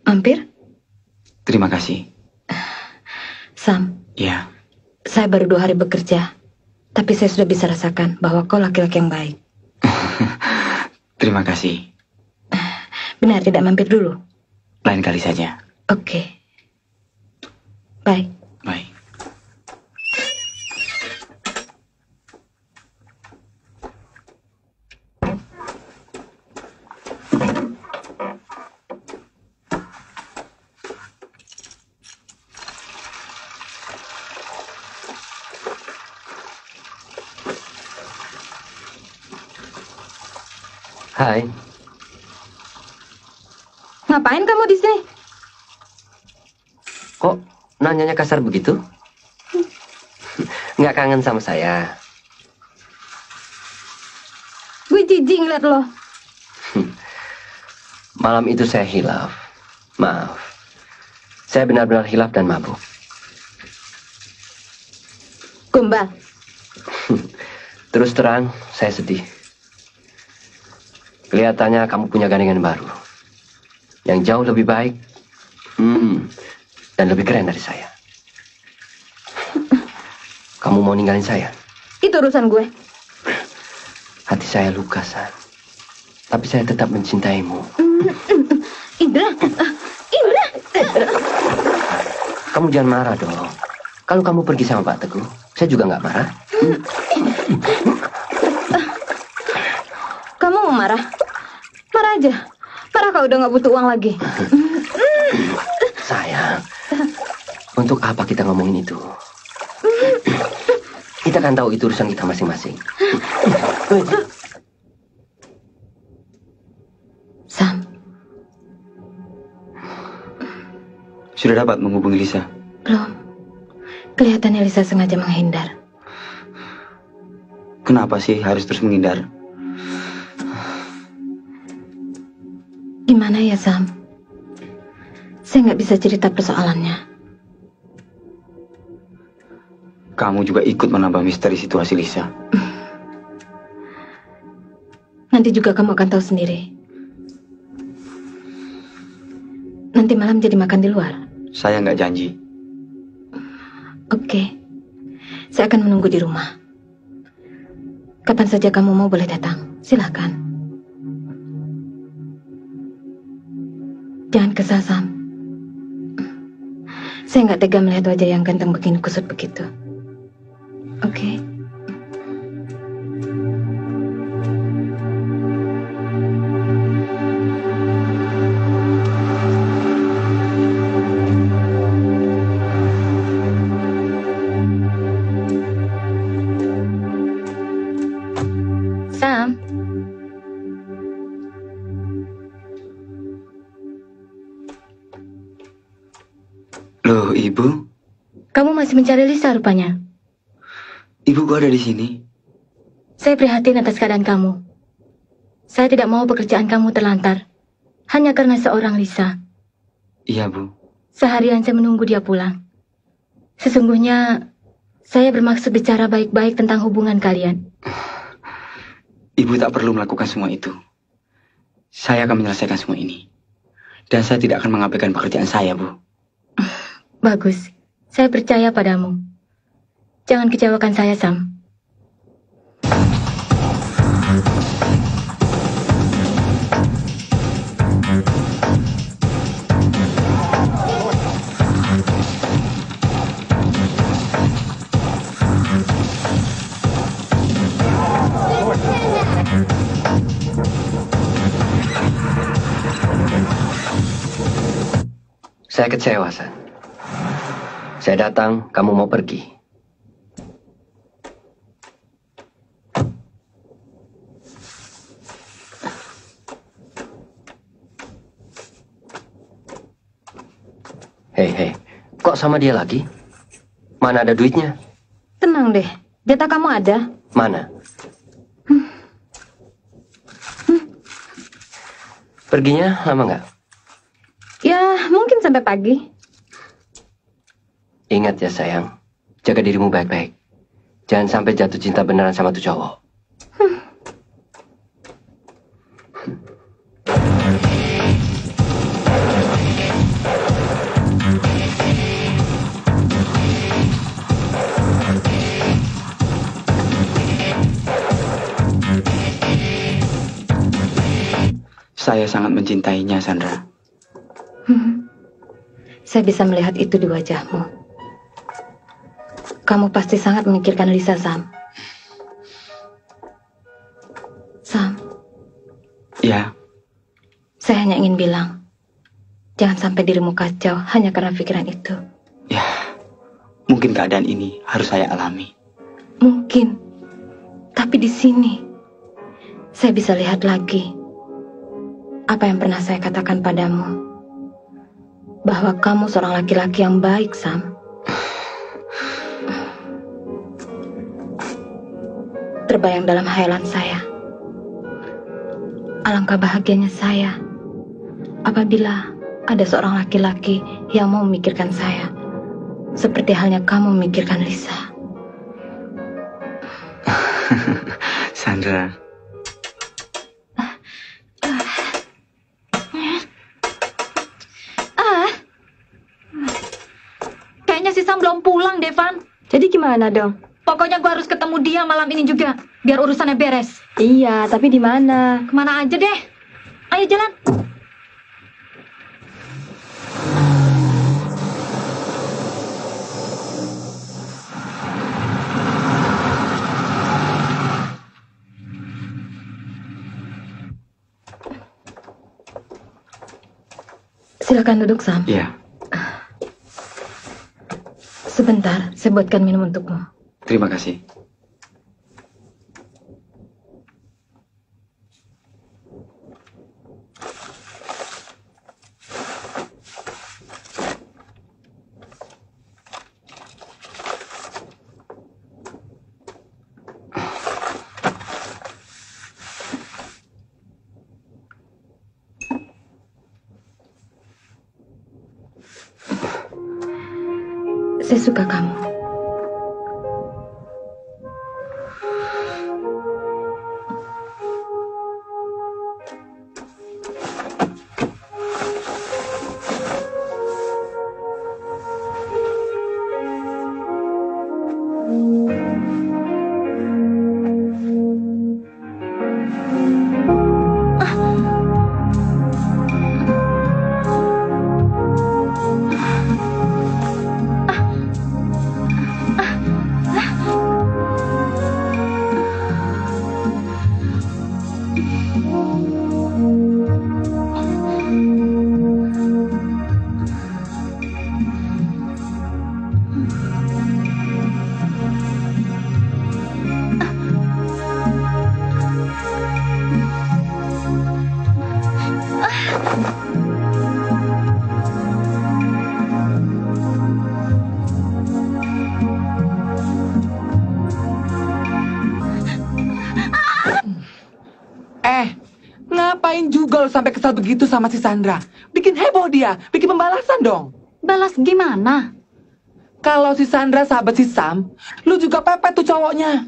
Mampir? Terima kasih. Sam, Ya, saya baru 2 hari bekerja, tapi saya sudah bisa rasakan bahwa kau laki-laki yang baik. terima kasih. Benar, tidak mampir dulu? Lain kali saja. Oke. Bye. Bye. Hai. Ngapain kamu di sini? Kok nanyanya kasar begitu? Nggak kangen sama saya? Gue jijik ngeliat lo. Malam itu saya hilaf. Maaf. Saya benar-benar hilaf dan mabuk. Gombal. Terus terang, saya sedih. Kelihatannya kamu punya gandengan baru. Yang jauh lebih baik. Dan lebih keren dari saya. Kamu mau ninggalin saya? Itu urusan gue. Hati saya luka, San. Tapi saya tetap mencintaimu. Indra. Indra. Kamu jangan marah dong. Kalau kamu pergi sama Pak Teguh, saya juga nggak marah. Kamu mau marah? Marah aja. Marah kalau udah nggak butuh uang lagi. Sayang, untuk apa kita ngomongin itu? Kita kan tahu itu urusan kita masing-masing. Sam. Sudah dapat menghubungi Lisa? Belum. Kelihatannya Lisa sengaja menghindar. Kenapa sih harus terus menghindar? Gimana ya, Sam? Saya nggak bisa cerita persoalannya. Kamu juga ikut menambah misteri situasi Lisa. Nanti juga kamu akan tahu sendiri. Nanti malam jadi makan di luar. Saya nggak janji. Oke. Saya akan menunggu di rumah. Kapan saja kamu mau boleh datang. Silakan. Jangan kesal, Sam. Saya nggak tega melihat wajah yang ganteng begini kusut begitu. Oke. Sam. Loh, Ibu? Kamu masih mencari Lisa rupanya. Ibu kok ada di sini? Saya prihatin atas keadaan kamu. Saya tidak mau pekerjaan kamu terlantar. Hanya karena seorang Lisa. Iya, Bu. Seharian saya menunggu dia pulang. Sesungguhnya, saya bermaksud bicara baik-baik tentang hubungan kalian. Ibu tak perlu melakukan semua itu. Saya akan menyelesaikan semua ini. Dan saya tidak akan mengabaikan pekerjaan saya, Bu. Bagus. Saya percaya padamu. Jangan kecewakan saya, Sam. Saya kecewa, San. Saya datang, kamu mau pergi. Hei, kok sama dia lagi? Mana ada duitnya? Tenang deh, jatah kamu ada. Mana? Perginya lama nggak? Ya, mungkin sampai pagi. Ingat ya sayang, jaga dirimu baik-baik. Jangan sampai jatuh cinta beneran sama tuh cowok. Saya sangat mencintainya, Sandra. Saya bisa melihat itu di wajahmu. Kamu pasti sangat memikirkan Lisa, Sam. Sam. Ya. Saya hanya ingin bilang, jangan sampai dirimu kacau hanya karena pikiran itu. Ya, mungkin keadaan ini harus saya alami. Mungkin. Tapi di sini, saya bisa lihat lagi apa yang pernah saya katakan padamu. Bahwa kamu seorang laki-laki yang baik, Sam. terbayang dalam khayalan saya. Alangkah bahagianya saya apabila ada seorang laki-laki yang mau memikirkan saya, seperti halnya kamu memikirkan Lisa. Sandra. Kayaknya si Sam belum pulang, Devan. Jadi gimana dong? Pokoknya gue harus ketemu dia malam ini juga, biar urusannya beres. Iya, tapi di mana? Kemana aja deh. Ayo jalan. Silakan duduk, Sam. Iya. Sebentar, saya buatkan minum untukmu. Terima kasih. Saya suka kamu. Ngapain juga lo sampai kesal begitu sama si Sandra? Bikin heboh dia, bikin pembalasan dong. Balas gimana? Kalau si Sandra sahabat si Sam, lu juga pepet tuh cowoknya.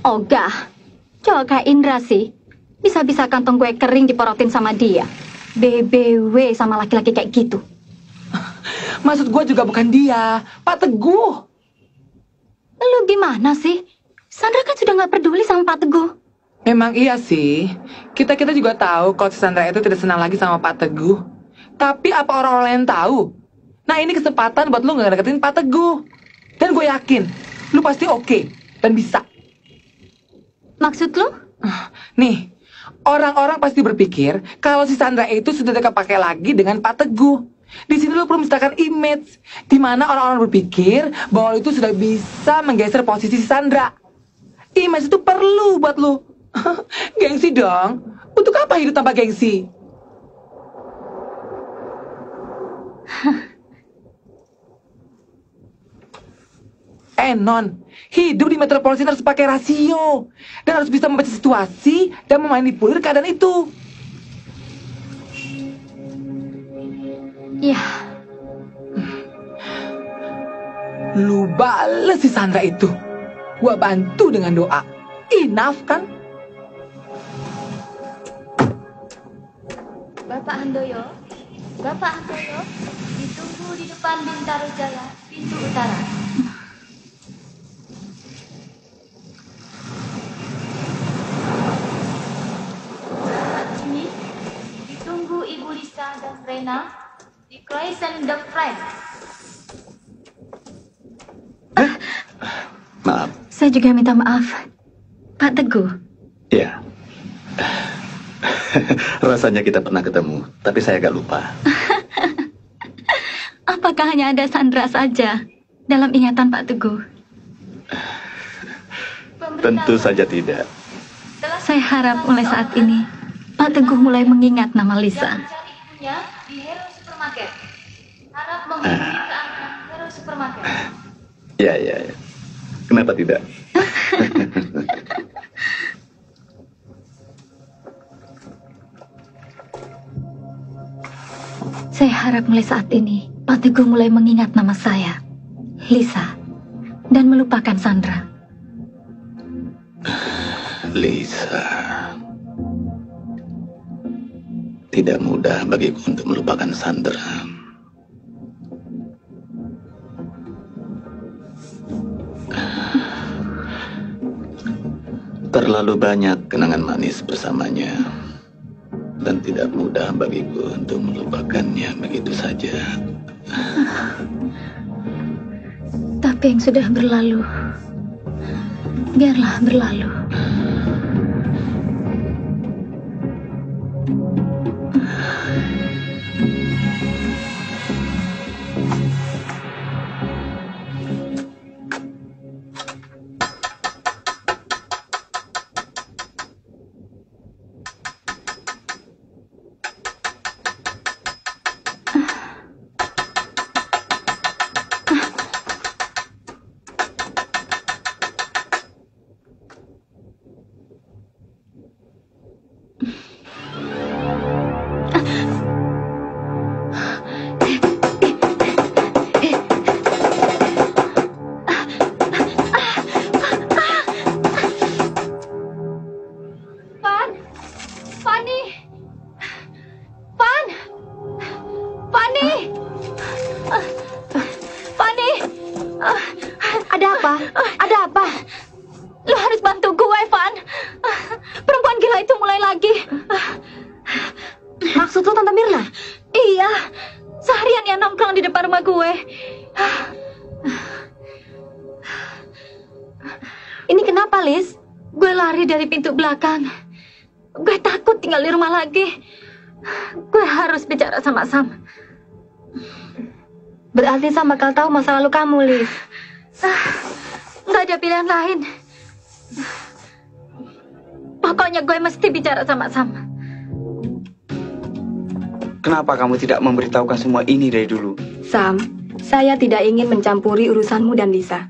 Ogah, cowok kayak Indra sih. Bisa-bisa kantong gue kering diporotin sama dia. BBW sama laki-laki kayak gitu. Maksud gue juga bukan dia, Pak Teguh. Lu gimana sih? Sandra kan sudah gak peduli sama Pak Teguh. Memang iya sih, kita juga tahu kalau si Sandra itu tidak senang lagi sama Pak Teguh. Tapi apa orang-orang lain tahu? Nah ini kesempatan buat lu ngedeketin Pak Teguh. Dan gue yakin, lu pasti oke dan bisa. Maksud lu? Nih, orang-orang pasti berpikir kalau si Sandra itu sudah tidak pakai lagi dengan Pak Teguh. Di sini lu perlu menciptakan image di mana orang-orang berpikir bahwa lu itu sudah bisa menggeser posisi si Sandra. Image itu perlu buat lu. Gengsi dong. Untuk apa hidup tanpa gengsi? Non, hidup di metropolitan harus pakai rasio dan harus bisa membaca situasi dan memanipulir keadaan itu. Iya. Lu bales si Sandra itu. Gua bantu dengan doa. Enough kan? Bapak Handoyo, ditunggu di depan Bintaro Jaya, pintu utara. Bapak Jimmy, ditunggu Ibu Lisa dan Rena di Crescent the Flag. Maaf. Saya juga minta maaf, Pak Teguh. Ya. Rasanya kita pernah ketemu, tapi saya agak lupa. Apakah hanya ada Sandra saja dalam ingatan Pak Teguh? Tentu saja tidak. Saya harap mulai saat ini Pak Teguh mulai mengingat nama Lisa. Ibunya di Hero Supermarket. Harap menghubungi keamanan Hero Supermarket. Ya. Kenapa tidak? Saya harap mulai saat ini, Pak Teguh mulai mengingat nama saya, Lisa, dan melupakan Sandra. Lisa, tidak mudah bagiku untuk melupakan Sandra. Terlalu banyak kenangan manis bersamanya, dan tidak mudah bagiku untuk melupakannya begitu saja. Tapi yang sudah berlalu, biarlah berlalu. Belakang. Gue takut tinggal di rumah lagi. Gue harus bicara sama Sam. Berarti Sam bakal tahu masa lalu kamu, Liz. Nggak ada pilihan lain. Pokoknya gue mesti bicara sama Sam. Kenapa kamu tidak memberitahukan semua ini dari dulu? Sam, saya tidak ingin mencampuri urusanmu dan Lisa.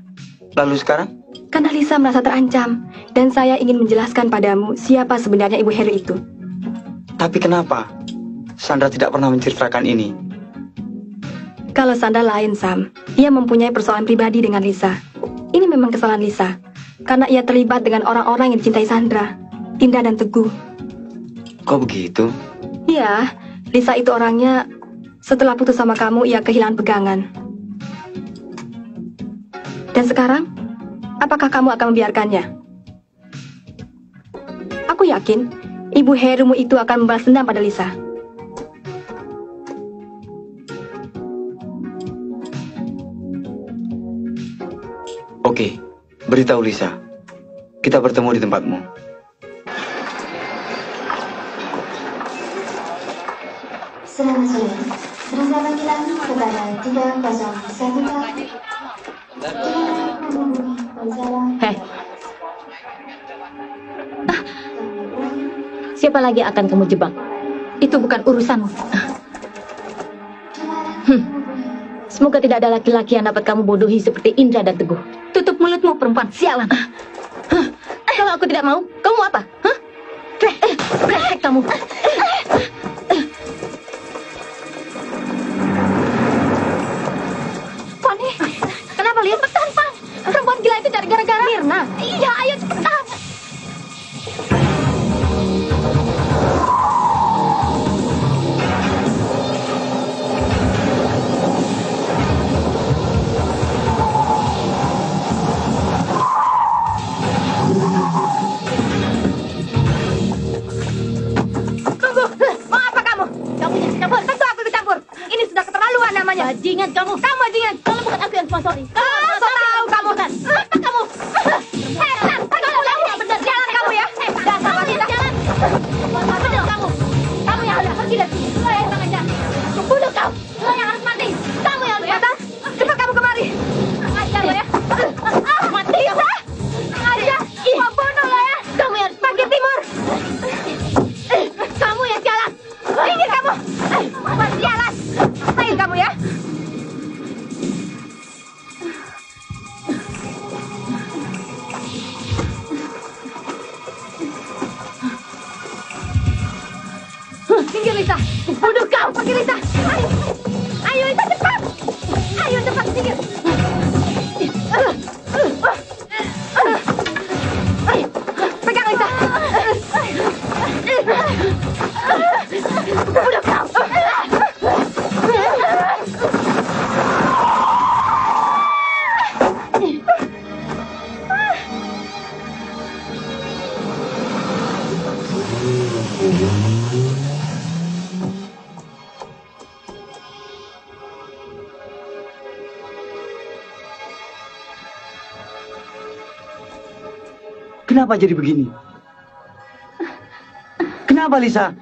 Lalu sekarang? Karena Lisa merasa terancam, dan saya ingin menjelaskan padamu siapa sebenarnya Ibu Heru itu. Tapi kenapa Sandra tidak pernah menceritakan ini? Kalau Sandra lain, Sam. Ia mempunyai persoalan pribadi dengan Lisa. Ini memang kesalahan Lisa, karena ia terlibat dengan orang-orang yang dicintai Sandra, Indah dan Teguh. Kok begitu? Iya, Lisa itu orangnya, setelah putus sama kamu, ia kehilangan pegangan. Dan sekarang, apakah kamu akan membiarkannya? Aku yakin, Ibu Herumu itu akan membalas dendam pada Lisa. Oke, beritahu Lisa. Kita bertemu di tempatmu. Selamat sore. Serangga panggilan kepada 301. Hei. Siapa lagi akan kamu jebak? Itu bukan urusanmu. Semoga tidak ada laki-laki yang dapat kamu bodohi seperti Indra dan Teguh. Tutup mulutmu, perempuan sialan. Kalau aku tidak mau, kamu apa? Brengsek kamu. Fanny, kenapa lihat petan, Fan? Perempuan gila itu cari gara-gara Mirna. Iya, ayo cepetan. Bajingan kamu. Kamu bajingan. Kalau bukan aku yang sponsori. Kamu tahu kamu kan? Apa kamu? Kamu yang benar jalan kamu ya. Dasar wanita. Jalan. Kamu. Kamu yang harus pergi dari sini. Lo yang kurang ajar. Bunuh kau. Lo yang harus mati. Kamu yang harus mati. Cepat kamu kemari. Ajar lo ya. Mati. Bisa. Ajar. Mau bunuh lo ya. Kamu yang harus pergi timur. Kamu yang jalan. Ini kamu. Jalan. Ayo kamu ya. Minggir Lisa. Bunuh kau. Pergi Lisa. Ayo. Kenapa jadi begini? Kenapa, Lisa?